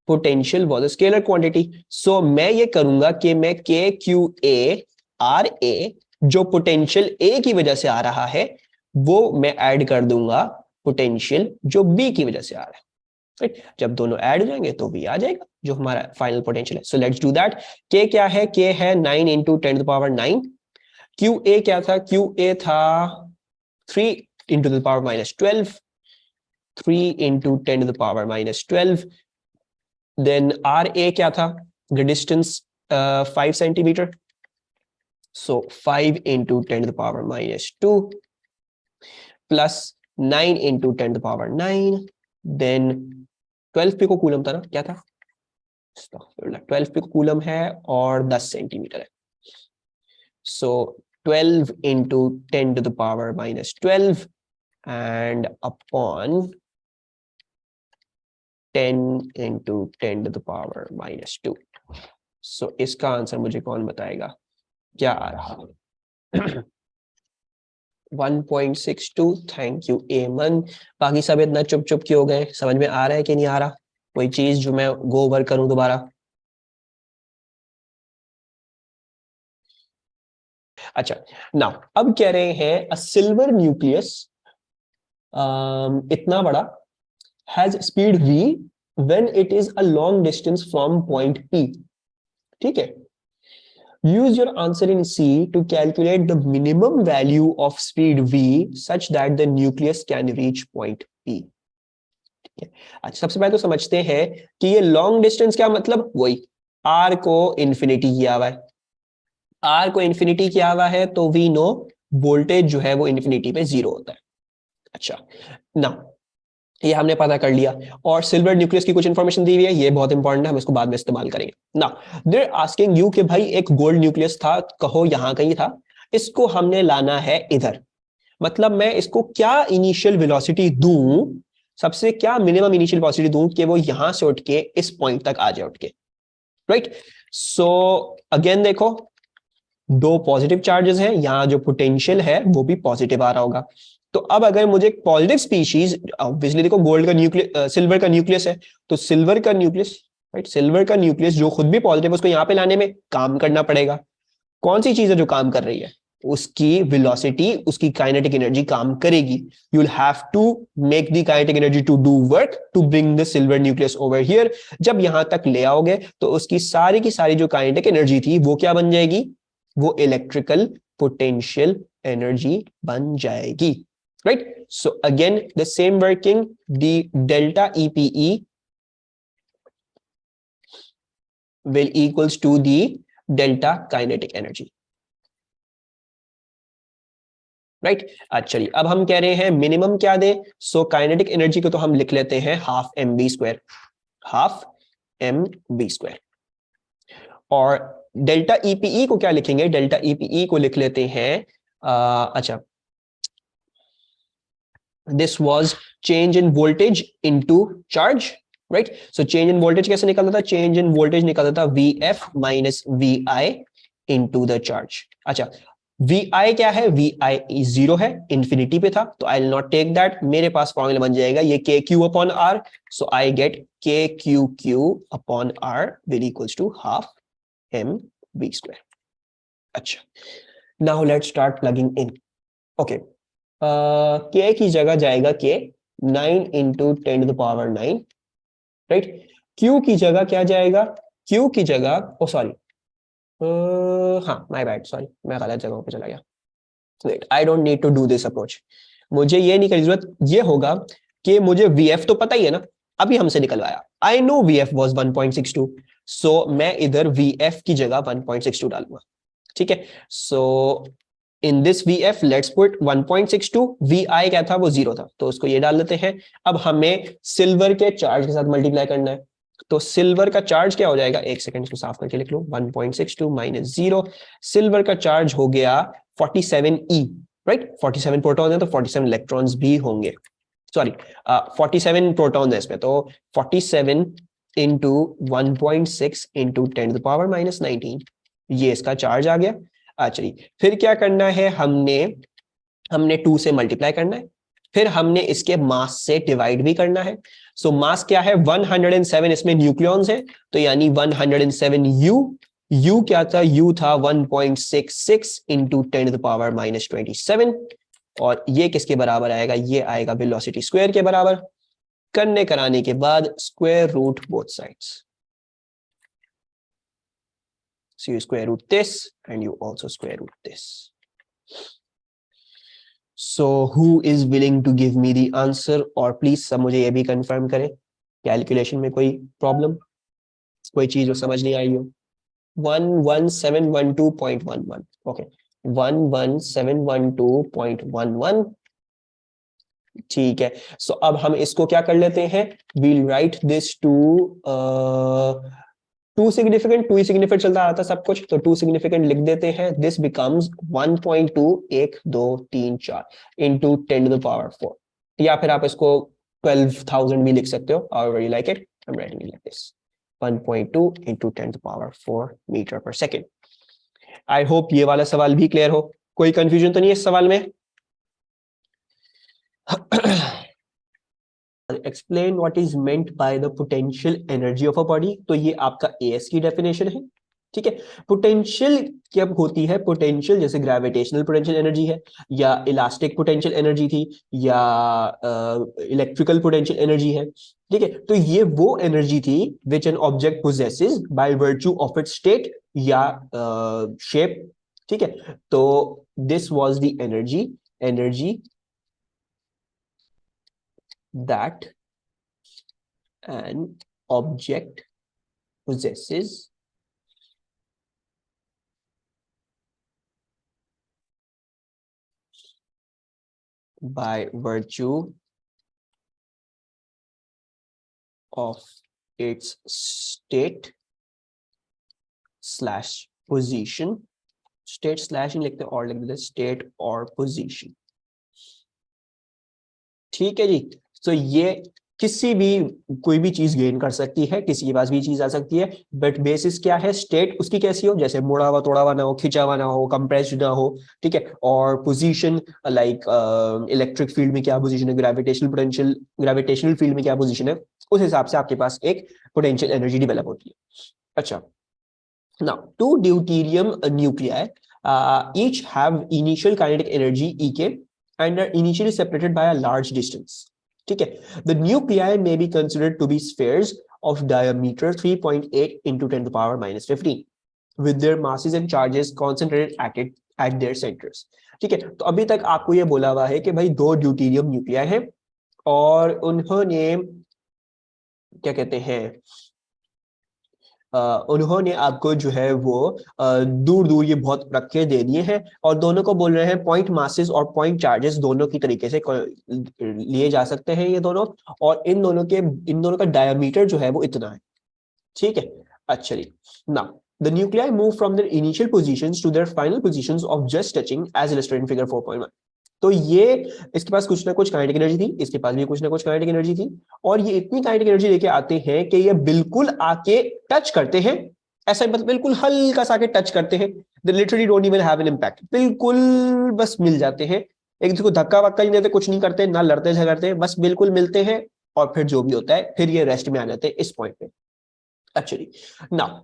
Potential was a scalar quantity. So मैं ये करूंगा कि मैं के क्यू ए आर ए, जो पोटेंशियल ए की वजह से आ रहा है, वो मैं ऐड कर दूंगा पोटेंशियल जो बी की वजह से आ रहा है, राइट। जब दोनों ऐड हो जाएंगे तो बी आ जाएगा जो हमारा फाइनल पोटेंशियल है। So let's do that. के क्या है? के है 9 into 10 to the power 9। QA क्या था? QA था 3 into the power minus 12, 3 into 10 to the power minus 12। Then RA क्या था? the distance 5 centimeter, so 5 into 10 to the power minus 2 plus 9 into 10 to the power 9, then 12 pico coulomb था ना, क्या था? 12 पिको कूलम है और 10 सेंटीमीटर है, so 12 into 10 to the power minus 12 and upon 10 into 10 to the power minus 2. So इसका आंसर मुझे कौन बताएगा क्या आ रहा है? 1.62. थैंक यू एमन। बाकी सब इतना चुप चुप क्यों हो गए? समझ में आ रहा है कि नहीं आ रहा कोई चीज जो मैं गो ओवर करूं दोबारा? अच्छा, नाउ अब कह रहे हैं अ सिल्वर न्यूक्लियस इतना बड़ा has speed v when it is a long distance from point p। ठीक है, use your answer in C to calculate the minimum value of speed v such that the nucleus can reach point p। ठीक है, अच्छा सबसे पहले तो समझते हैं कि ये लॉन्ग डिस्टेंस क्या मतलब, वही r को इन्फिनिटी किया हुआ है, r को इन्फिनिटी किया हुआ है तो वी नो वोल्टेज जो है वो इन्फिनिटी पे 0 होता है। अच्छा, ना ये हमने पता कर लिया, और सिल्वर न्यूक्लियस की कुछ इंफॉर्मेशन दी हुई है, ये बहुत इंपॉर्टेंट है, हम इसको बाद में इस्तेमाल करेंगे ना। देयर आस्किंग यू कि भाई एक गोल्ड न्यूक्लियस था, कहो यहां कहीं था, इसको हमने लाना है इधर, मतलब मैं इसको क्या इनिशियल वेलोसिटी दूं, सबसे क्या मिनिमम इनिशियल वेलोसिटी दूं कि वो यहां से उठ के इस पॉइंट तक आ जाए उठ के, राइट। सो अगेन देखो, दो पॉजिटिव चार्जेस हैं, यहां जो पोटेंशियल है वो भी पॉजिटिव आ रहा होगा, तो अब अगर मुझे पॉजिटिव स्पीशीज, ऑब्वियसली देखो गोल्ड का न्यूक्लियस, सिल्वर का न्यूक्लियस है, तो सिल्वर का न्यूक्लियस, राइट, सिल्वर का न्यूक्लियस जो खुद भी पॉजिटिव है उसको यहाँ पे लाने में काम करना पड़ेगा। कौन सी चीज है जो काम कर रही है? उसकी वेलोसिटी, उसकी काइनेटिक एनर्जी काम करेगी। You will have to make the kinetic energy to do work to bring the silver nucleus over here. जब यहां तक ले आओगे तो उसकी सारी की सारी जो काइनेटिक एनर्जी थी वो क्या बन जाएगी? वो इलेक्ट्रिकल पोटेंशियल एनर्जी बन जाएगी, right? So again the same working, the delta EPE will equals to the delta kinetic energy, right? अच्छा जी, अब हम कह रहे हैं मिनिमम क्या दे, सो काइनेटिक एनर्जी को तो हम लिख लेते हैं half M B square, half M B square, और डेल्टा ईपीई को क्या लिखेंगे? डेल्टा ईपीई को लिख लेते हैं अच्छा, this was change in voltage into charge, right? So change in voltage कैसे निकलता था? change in voltage निकलता था VF minus VI into the charge। अच्छा, VI क्या है? VI 0 है, इंफिनिटी पे था, तो I will not take that, मेरे पास फॉर्मूला बन जाएगा ये KQ upon R, so I get KQQ upon R will equals to half mv square। अच्छा, now let's start plugging in। okay, के की जगह जाएगा के 9 into 10 to the power 9, right. Q की जगह क्या जाएगा? क्यू की जगह, ओ सॉरी, हाँ माय बैड, सॉरी मैं गलत जगह पे चला गया। Wait, I don't need to do this approach, मुझे ये नहीं करने की जरूरत। ये होगा कि मुझे वीएफ तो पता ही है ना, अभी हमसे निकलवाया, I know VF was 1.62, so मैं इधर वीएफ की जगह 1.62 डालूंगा, ठीक है। So in this VF let's put 1.62, VI क्या था? वो 0 था, तो उसको ये डाल देते हैं। अब हमें सिल्वर के चार्ज के साथ मल्टीप्लाई करना है, तो सिल्वर का चार्ज क्या हो जाएगा? एक सेकंड इसको साफ करके लिख लो, 1.62 माइनस 0, सिल्वर का चार्ज हो गया 47E, राइट। 47 प्रोटॉन है तो 47 इलेक्ट्रॉन्स भी होंगे, सॉरी 47 प्रोटॉन है इसमें, तो 47 into 1.6 into 10 to the power minus 19, ये इसका चार्ज आ गया। चलिए फिर क्या करना है, हमने 2 से मल्टीप्लाई करना है, फिर हमने इसके मास से डिवाइड भी करना है। सो मास क्या है? 107, इसमें न्यूक्लियॉन्स है, तो यानी 107 U क्या था? U था 1.66 into 10 to the power minus 27, और ये किसके बराबर आएगा? ये आएगा वेलोसिटी स्क्वायर के बराबर। करने कराने के बाद square root both sides, so you square root this and you also square root this। so who is willing to give me the answer, और प्लीज सब मुझे ये भी कंफर्म करें कैलकुलेशन में कोई प्रॉब्लम? कोई चीज जो समझ नहीं आई हो। 11712.11, ओके 11712.11, ठीक है। सो अब हम इसको क्या कर लेते हैं, we'll write this to two significant, two significant चलता आता सब कुछ, तो टू सिग्निफिकेंट लिख देते हैं। This becomes 1.2, 1 2 3 4 into 10 to the power 4, या फिर आप इसको 12,000 भी लिख सकते हो, however you like it. I'm writing it like this, 1.2 into 10 to the power 4 metre पर सेकेंड। आई होप ये वाला सवाल भी क्लियर हो, कोई कंफ्यूजन तो नहीं है इस सवाल में। Explain what is meant by the potential energy of a body, तो ये आपका एएस की डेफिनेशन है, ठीक है। पोटेंशियल कब होती है, पोटेंशियल जैसे ग्रेविटेशनल पोटेंशियल एनर्जी है, या इलास्टिक पोटेंशियल एनर्जी थी, या इलेक्ट्रिकल पोटेंशियल एनर्जी है, ठीक है। तो ये वो एनर्जी थी विच an object possesses by virtue of its state या शेप, ठीक है। तो this was the energy that an object possesses by virtue of its state slash position, state slash नहीं लिखते और लिख देते state और position, ठीक है जी। तो ये किसी भी कोई भी चीज गेन कर सकती है, किसी के पास भी चीज आ सकती है, बट बेसिस क्या है, स्टेट उसकी कैसी हो, जैसे मुड़ा हुआ तोड़ा हुआ ना हो, खिंचा हुआ ना हो, कंप्रेस्ड ना हो, ठीक है। और पोजीशन लाइक इलेक्ट्रिक फील्ड में क्या पोजीशन है, ग्रेविटेशनल फील्ड में क्या पोजीशन है, उस हिसाब से आपके पास एक पोटेंशियल एनर्जी डेवलप होती है। अच्छा, now two deuterium nuclei each have initial kinetic energy EK and are initially separated by a large distance, ठीक है। The nuclei may be considered to be spheres of diameter 3.8 into 10 to the power minus 15 with their masses and charges concentrated at their centers, ठीक है। तो अभी तक आपको ये बोला हुआ है कि भाई दो ड्यूटेरियम न्यूक्लियाई हैं और उन्होंने क्या कहते हैं, उन्होंने आपको जो है वो दूर दूर ये बहुत रखे दे दिए हैं, और दोनों को बोल रहे हैं पॉइंट मासेस और पॉइंट चार्जेस दोनों की तरीके से लिए जा सकते हैं ये दोनों, और इन दोनों का डायमीटर जो है वो इतना है, ठीक है। अच्छा जी, now the nuclei move from their initial positions to their final positions of just touching as illustrated in figure 4.1। तो ये इसके पास कुछ ना कुछ काइनेटिक एनर्जी थी, इसके पास भी कुछ ना कुछ काइनेटिक एनर्जी थी, और ये इतनी काइनेटिक एनर्जी लेके आते हैं कि ये बिल्कुल आके टच करते हैं, ऐसा बिल्कुल हल्का सा आके टच करते हैं, they literally don't even have an impact, बिल्कुल बस मिल जाते हैं, एक दूसरे को धक्का वक्का नहीं देते, कुछ नहीं करते, ना लड़ते झगड़ते, बस बिल्कुल मिलते हैं, और फिर जो भी होता है फिर ये रेस्ट में आ जाते हैं इस पॉइंट पे। अच्छा जी, नाउ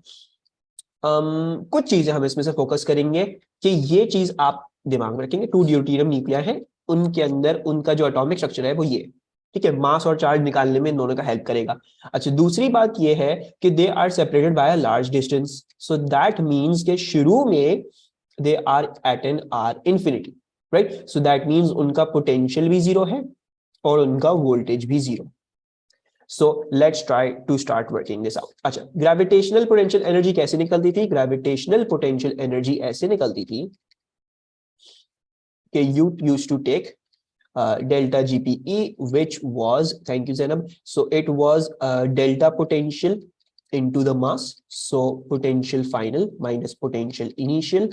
कुछ चीजें हम इसमें से फोकस करेंगे कि ये चीज आप दिमाग में रखेंगे, टू ड्यूटेरियम न्यूक्लिया है, उनके अंदर उनका जो एटॉमिक स्ट्रक्चर है वो ये, ठीक है, मास और चार्ज निकालने में इन दोनों का हेल्प करेगा। अच्छा, दूसरी बात ये है कि they are separated by a large distance, so that means के शुरू में they are at an R infinity, right, so that means उनका पोटेंशियल भी जीरो है और उनका वोल्टेज भी zero. So let's try to start working this out. अच्छा, ग्रेविटेशनल पोटेंशियल एनर्जी कैसे निकलती थी, ग्रेविटेशनल पोटेंशियल एनर्जी ऐसे निकलती थी कि you used to take delta GPE, which was, thank you Zainab, so it was delta potential into the mass, so potential final minus potential initial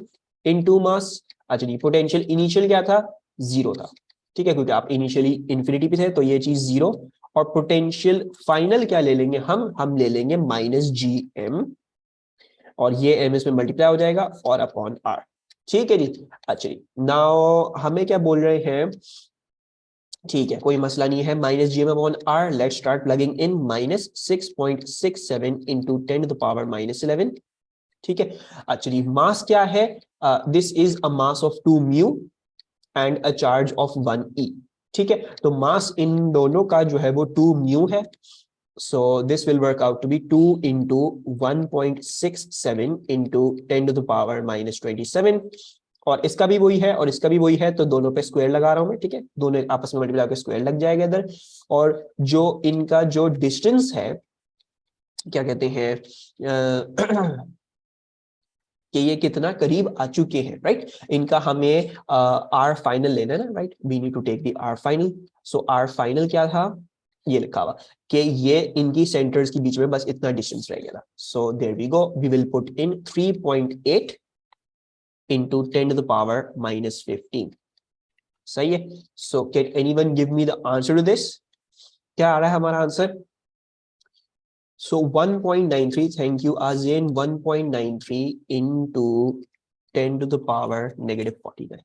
into mass। अच्छा जी, पोटेंशियल इनिशियल क्या था, जीरो था, ठीक है, क्योंकि आप इनिशियली इन्फिनिटी पे थे तो ये चीज जीरो, और पोटेंशियल फाइनल क्या ले लेंगे हम ले लेंगे माइनस GM, और ये M इसमें मल्टीप्लाई हो जाएगा और अपॉन R, ठीक है जी। अच्छा जी, नाउ हमें क्या बोल रहे हैं, ठीक है, कोई मसला नहीं है, minus GM upon R, let's start plugging in, minus 6.67 into 10 to the power minus 11, ठीक है। अच्छा जी, मास क्या है, this is a mass of 2 mu and a charge of 1 E, ठीक है। तो मास इन दोनों का जो है वो 2 म्यू है, so this will work out to be 2 into 1.67 into 10 to the power minus 27, और इसका भी वही है और इसका भी वही है, तो दोनों पे स्क्वायर लगा रहा हूं मैं, ठीक है, दोनों आपस में मल्टीप्लाई होकर स्क्वायर लग जाएगा इधर, और जो इनका जो डिस्टेंस है क्या कहते हैं कि ये कितना करीब आ चुके हैं, राइट। इनका हमें आर फाइनल लेना है ना, right, we need to take the R final. So R final क्या था, ये लिखा हुआ कि ये इनकी सेंटर्स के बीच में बस इतना डिस्टेंस रह गया था। So there we go, we will put in 3.8 into 10 to the power minus 15। सही है। So can anyone give me the answer to this, क्या आ रहा है हमारा answer. So 1.93, thank you Azin, 1.93 into 10 to the power negative 49।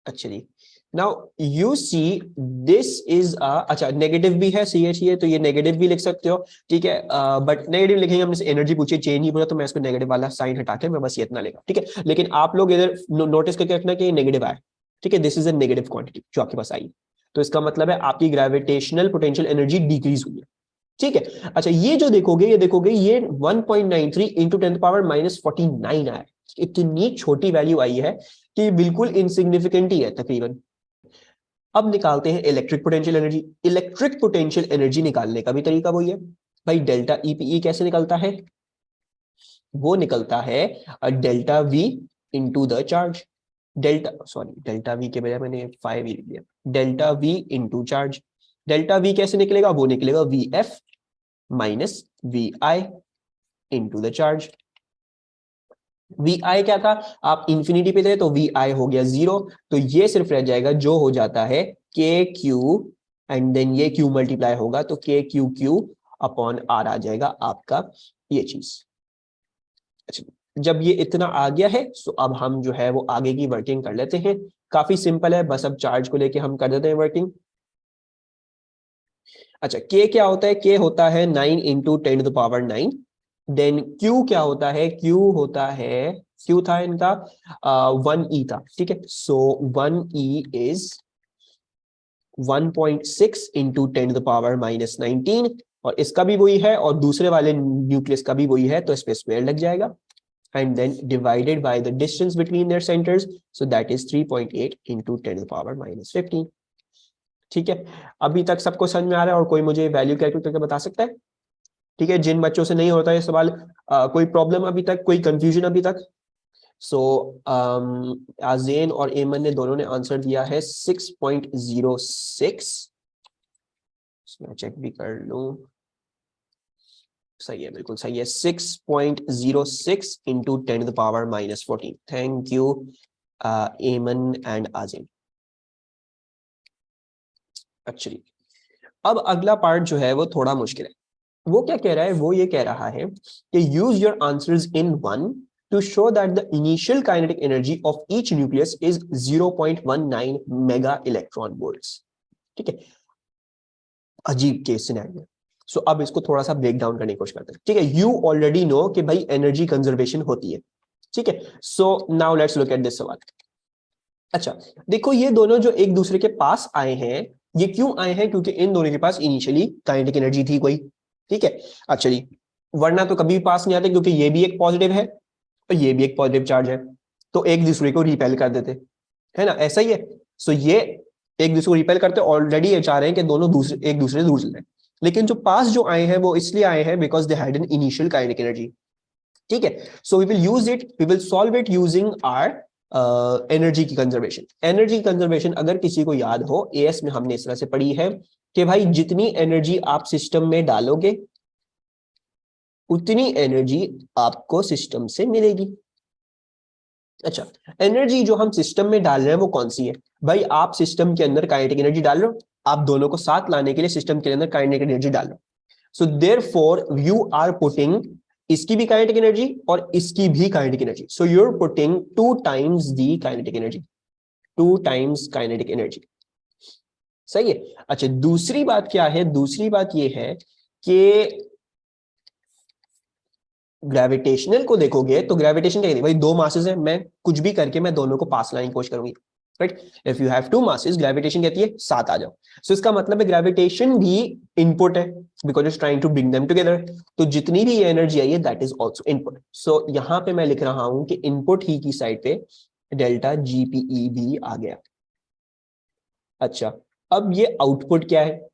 अच्छा जी, now you see this is अच्छा नेगेटिव भी है, सी एच, तो ये नेगेटिव भी लिख सकते हो, ठीक है। बट नेगेटिव लिखेंगे, हमने एनर्जी पूछी, चेंज नहीं पूछा, तो मैं इसको नेगेटिव वाला साइन हटा के मैं बस ये इतना लिखा, ठीक है। लेकिन आप लोग इधर नोटिस करके रखना कि ये नेगेटिव आया, ठीक है। This is a negative quantity जो आपके पास आई, तो इसका मतलब है आपकी ग्रेविटेशनल पोटेंशियल एनर्जी डिक्रीज हुई है, ठीक है। अच्छा ये जो देखोगे, ये देखोगे ये 1.93 इंटू 10 पावर माइनस 49 आया, इतनी छोटी वैल्यू आई है कि बिल्कुल इनसिग्निफिकेंट ही है तकरीबन। अब निकालते हैं electric potential energy. Electric potential energy निकालने का भी तरीका वही है भाई, डेल्टा ईपीई कैसे निकलता है, वो निकलता है delta V into the charge. Delta sorry delta V के बजाय मैंने 5 ही लिख दिया, delta V into charge. Delta V कैसे निकलेगा, वो निकलेगा V F minus V I into the charge. V I क्या था, आप इंफिनिटी पे थे तो वी आई हो गया 0, तो ये सिर्फ रह जाएगा जो हो जाता है के क्यू, एंड देन ये क्यू मल्टीप्लाई होगा तो K Q Q upon are आ जाएगा आपका ये चीज। अच्छा, जब ये इतना आ गया है तो अब हम जो है वो आगे की वर्किंग कर लेते हैं। काफी सिंपल है, बस अब चार्ज को लेके हम कर देते हैं वर्किंग। अच्छा के क्या होता है, के होता है 9 into 10 to the power 9। Then Q क्या होता है, Q होता है, Q था इनका 1E था, ठीक है। So 1E is 1.6 into 10 to the power minus 19, और इसका भी वही है और दूसरे वाले न्यूक्लियस का भी वही है, तो इस पे स्क्वायर लग जाएगा, and then divided by the distance between their centres, so that is 3.8 into 10 to the power minus 15। ठीक है, अभी तक सबको समझ में आ रहा है और कोई मुझे वैल्यू कैलकुलेट करके बता सकता है, ठीक है। जिन बच्चों से नहीं होता ये सवाल, कोई प्रॉब्लम अभी तक, कोई कंफ्यूजन अभी तक। सो आजेन और एमन ने दोनों ने आंसर दिया है 6.06। मैं चेक भी कर लूं, सही है, बिल्कुल सही है, 6.06 into 10 to the power minus 14। Thank you Eman and again. Actually अब अगला पार्ट जो है वो थोड़ा मुश्किल है। वो क्या कह रहा है, वो ये कह रहा है कि use your answers in one two show that the initial kinetic energy of each nucleus is 0.19 mega electron volts, ठीक है। अजीब केस सिनेरियो। सो अब इसको थोड़ा सा ब्रेक डाउन करने की कोशिश करते हैं, ठीक है। यू ऑलरेडी नो कि भाई एनर्जी कंजर्वेशन होती है, ठीक है। So now let's look at this सवाल। अच्छा देखो, ये दोनों जो एक दूसरे के पास आए हैं, ये क्यों आए हैं, क्योंकि इन दोनों के पास इनिशियली काइनेटिक एनर्जी थी कोई, ठीक है। अच्छा जी, वरना तो कभी पास नहीं आते, क्योंकि ये भी एक पॉजिटिव है और ये भी एक पॉजिटिव चार्ज है, तो एक दूसरे को रिपेल कर देते, है ना, ऐसा ही है। सो ये एक दूसरे को रिपेल करते, ऑलरेडी ये चाह रहे हैं कि दोनों दूसरे एक दूसरे से दूर चल रहे हैं, लेकिन जो पास जो आए हैं वो इसलिए आए हैं because they had an initial kinetic energy, ठीक है। So we will use it, we will solve it using our energy की कंजर्वेशन। एनर्जी कंजर्वेशन अगर किसी को याद हो, एएस में हमने इस तरह से पढ़ी है कि भाई जितनी एनर्जी आप सिस्टम में डालोगे उतनी एनर्जी आपको सिस्टम से मिलेगी। अच्छा, एनर्जी जो हम सिस्टम में डाल रहे हैं वो कौन सी है भाई, आप सिस्टम के अंदर काइनेटिक एनर्जी डाल रहे हो, आप दोनों को साथ लाने के लिए सिस्टम के अंदर काइनेटिक एनर्जी डाल रहे हो। So therefore you are putting इसकी भी काइनेटिक एनर्जी और इसकी भी kinetic energy, so you are putting 2 times the kinetic energy, 2 times kinetic energy, सही है। अच्छा दूसरी बात क्या है, दूसरी बात ये है कि ग्रेविटेशनल को देखोगे तो ग्रेविटेशन क्या कहती है भाई, दो मासेस है, मैं कुछ भी करके मैं दोनों को पास लाने की कोशिश करूंगी, right. If you have 2 masses, gravitation कहती है साथ आ जाओ। सो इसका मतलब है ग्रेविटेशन भी इनपुट है, because it's trying to bring them together, तो जितनी भी एनर्जी आई है दैट इज आल्सो इनपुट। सो यहां पे मैं लिख रहा हूं कि इनपुट ही की साइड पे डेल्टा जीपीई भी आ गया। अच्छा अब ये आउटपुट क्या है,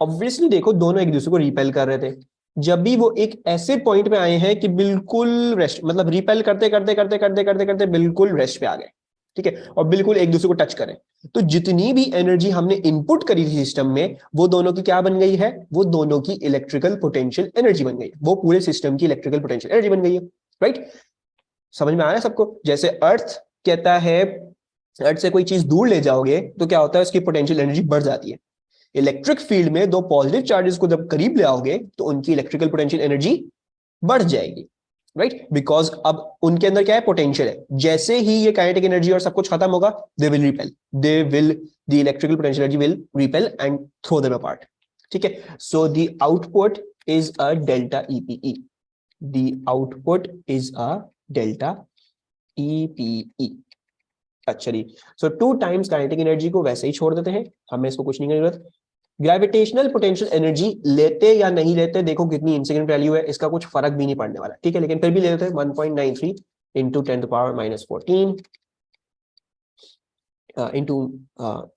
ऑब्वियसली देखो दोनों एक दूसरे को रिपेल कर रहे थे, जब भी वो एक ऐसे पॉइंट पे आए हैं कि बिल्कुल रेस्ट, मतलब रिपेल करते करते करते करते करते करते बिल्कुल रेस्ट पे आ गए, ठीक है, और बिल्कुल एक दूसरे को टच करें, तो जितनी भी एनर्जी हमने इनपुट करी थी सिस्टम में, वो दोनों की क्या बन गई है, वो दोनों की इलेक्ट्रिकल पोटेंशियल एनर्जी बन गई है, वो पूरे सिस्टम की इलेक्ट्रिकल पोटेंशियल एनर्जी बन गई है, राइट। समझ में आ रहा है सबको? जैसे अर्थ कहता है, अर्थ से कोई चीज दूर ले जाओगे तो क्या होता है, उसकी पोटेंशियल एनर्जी बढ़ जाती है। इलेक्ट्रिक फील्ड में दो पॉजिटिव चार्जेस को जब करीब ले आओगे तो उनकी इलेक्ट्रिकल पोटेंशियल एनर्जी बढ़ जाएगी, राइट, बिकॉज अब उनके अंदर क्या है, पोटेंशियल है। जैसे ही ये काइनेटिक एनर्जी और सब कुछ खत्म होगा, they will repel, they will, the electrical potential energy will repel and throw them apart, ठीक है। So the output is a delta EPE, the output is a delta EPE. अच्छा जी, सो 2 टाइम्स काइनेटिक एनर्जी को वैसे ही छोड़ देते हैं, हमें इसको कुछ नहीं करने की जरूरत। ग्रेविटेशनल पोटेंशियल एनर्जी लेते या नहीं लेते, देखो कितनी इंसिग्निफिकेंट वैल्यू है, इसका कुछ फर्क भी नहीं पड़ने वाला, ठीक है, लेकिन फिर भी ले लेते हैं। 1.93 इंटू 10⁻⁻14 इंटू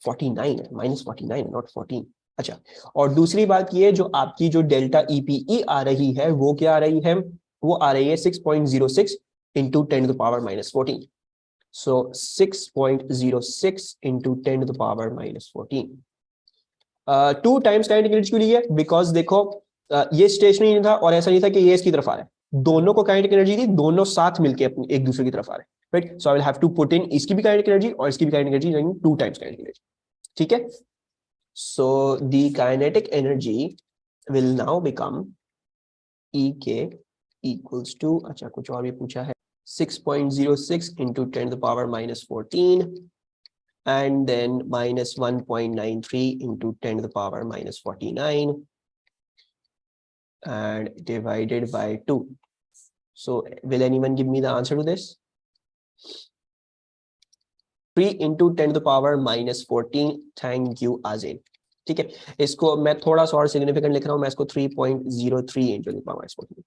49, -49 नॉट 14। अच्छा, और दूसरी बात ये, जो आपकी जो डेल्टा ईपीई आ रही है वो क्या आ रही है, वो आ रही है 6.06 into 10⁻⁻14। So 6.06 into 10 to the power minus 14. 2 times kinetic energy क्यों ली है? बिकॉज देखो ये स्टेशनरी नहीं था और ऐसा नहीं था कि ये इसकी तरफ आ रहा है, दोनों को काइनेटिक एनर्जी थी, दोनों साथ मिलके अपनी एक दूसरे की तरफ आ रहे हैं, right. So I will have to put in इसकी भी काइनेटिक एनर्जी और इसकी भी काइनेटिक एनर्जी, यानी 2 टाइम्स काइनेटिक एनर्जी, ठीक है। So the kinetic energy will now become E K equals to, अच्छा कुछ और भी पूछा है, 6.06 into 10 to the power minus 14 and then minus 1.93 into 10 to the power minus 49 and divided by 2. So will anyone give me the answer to this? 3 into 10 to the power minus 14. Thank you, Azin. ठीक है, इसको मैं थोड़ा सा और सिग्निफिकेंट लिख रहा हूं, मैं इसको 3.03 into 10 to the power minus 14।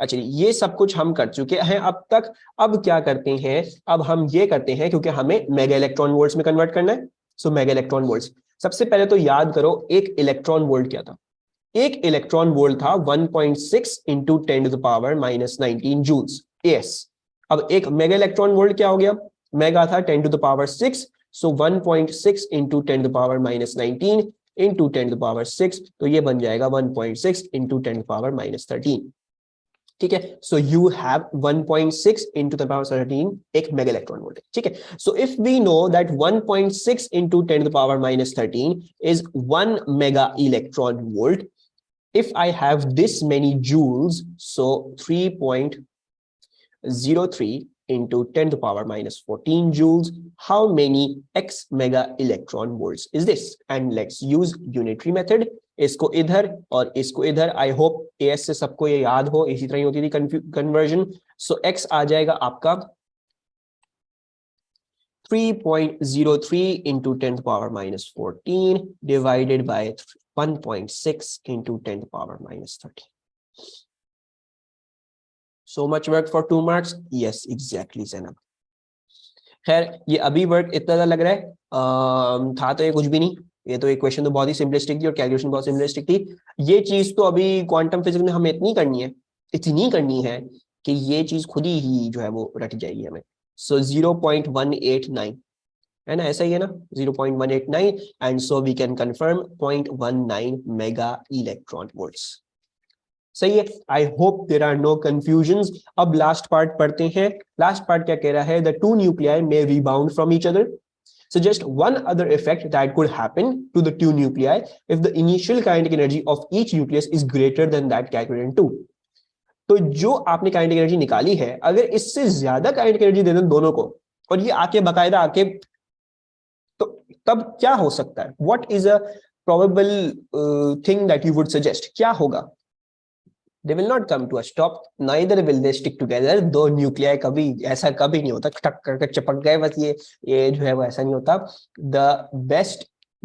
अच्छा, ये सब कुछ हम कर चुके हैं अब तक। अब क्या करते हैं, अब हम ये करते हैं, क्योंकि हमें मेगा इलेक्ट्रॉन वोल्ट्स में कन्वर्ट करना है। सो मेगा इलेक्ट्रॉन वोल्ट्स, सबसे पहले तो याद करो एक इलेक्ट्रॉन वोल्ट क्या था। एक इलेक्ट्रॉन वोल्ट था 1.6 into 10 to the power minus 19 joules, एस। अब एक मेगा इलेक्ट्रॉन वोल्ट क्या हो गया, मेगा था 10 to the power 6, so 1.6 into 10 to the power minus 19 into 10 to the power 6, तो ये बन जाएगा 1.6 into 10 to the power minus 13, ठीक है। So you have 1.6 into 10 power 13 एक मेगा इलेक्ट्रॉन वोल्ट, ठीक है। So if we know that 1.6 into 10 to the power minus 13 is 1 mega electron volt, if I have this many joules, so 3.03 into 10 to the power minus 14 joules, how many x mega electron volts is this? And let's use unitary method, इसको इधर और इसको इधर। आई होप एएस से सबको ये याद हो, इसी तरह ही होती थी कन्वर्जन। सो एक्स आ जाएगा आपका 3.03 into 10 power minus 14 divided by 1.6 into 10 power minus 13. So much work for 2 marks? Yes, exactly, Zainab. खैर ये अभी वर्क इतना ज़्यादा लग रहा है, था तो ये कुछ भी नहीं, ये तो एक क्वेश्चन तो बहुत ही सिंपलिस्टिक थी और कैलकुलेशन बहुत सिंपलिस्टिक थी। ये चीज तो अभी क्वांटम फिजिक्स में हमें इतनी करनी है कि ये चीज खुद ही जो है वो रट जाएगी हमें। सो 0.189 है ना, ऐसा ही है ना, 0.189, and so we can confirm 0.19 mega electron volts. सही है, I hope there are no confusions. अब लास्ट पार्ट पढ़ते हैं। लास्ट पार्ट क्या कह रहा है, the two nuclei may rebound from each other, suggest one other effect that could happen to the two nuclei if the initial kinetic energy of each nucleus is greater than that calculated in 2. तो जो आपने काइनेटिक एनर्जी निकाली है, अगर इससे ज्यादा काइनेटिक एनर्जी दे दें दोनों को, और ये आके बकायदा आके, तो तब क्या हो सकता है, what is a probable thing that you would suggest, क्या होगा? They will not come to a stop, neither will they stick together. दो न्यूक्लियाई कभी ऐसा कभी नहीं होता टक करके चिपक गए बस, ये जो है वो ऐसा नहीं होता। The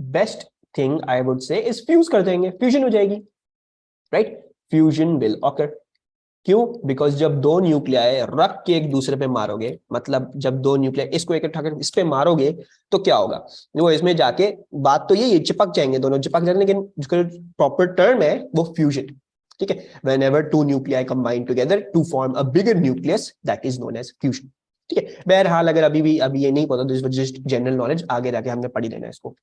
best thing I would say is fuse कर देंगे, फ्यूजन हो जाएगी, राइट, फ्यूजन will occur. क्यों? बिकॉज जब दो न्यूक्लियाई रख के एक दूसरे पे मारोगे, मतलब जब दो न्यूक्लियाई इसको एक उठाकर इस पे मारोगे तो क्या होगा, वो इसमें जाके, बात तो ये चिपक जाएंगे, दोनों चिपक जाएंगे, लेकिन जिसका प्रॉपर टर्म है वो फ्यूजन। ठीक है, whenever two nuclei combine together to form a bigger nucleus, that is known as fusion। ठीक है, बहरहाल अगर अभी ये नहीं पता तो जस्ट जनरल नॉलेज, आगे जाके हमने पढ़ी लेना है इसको।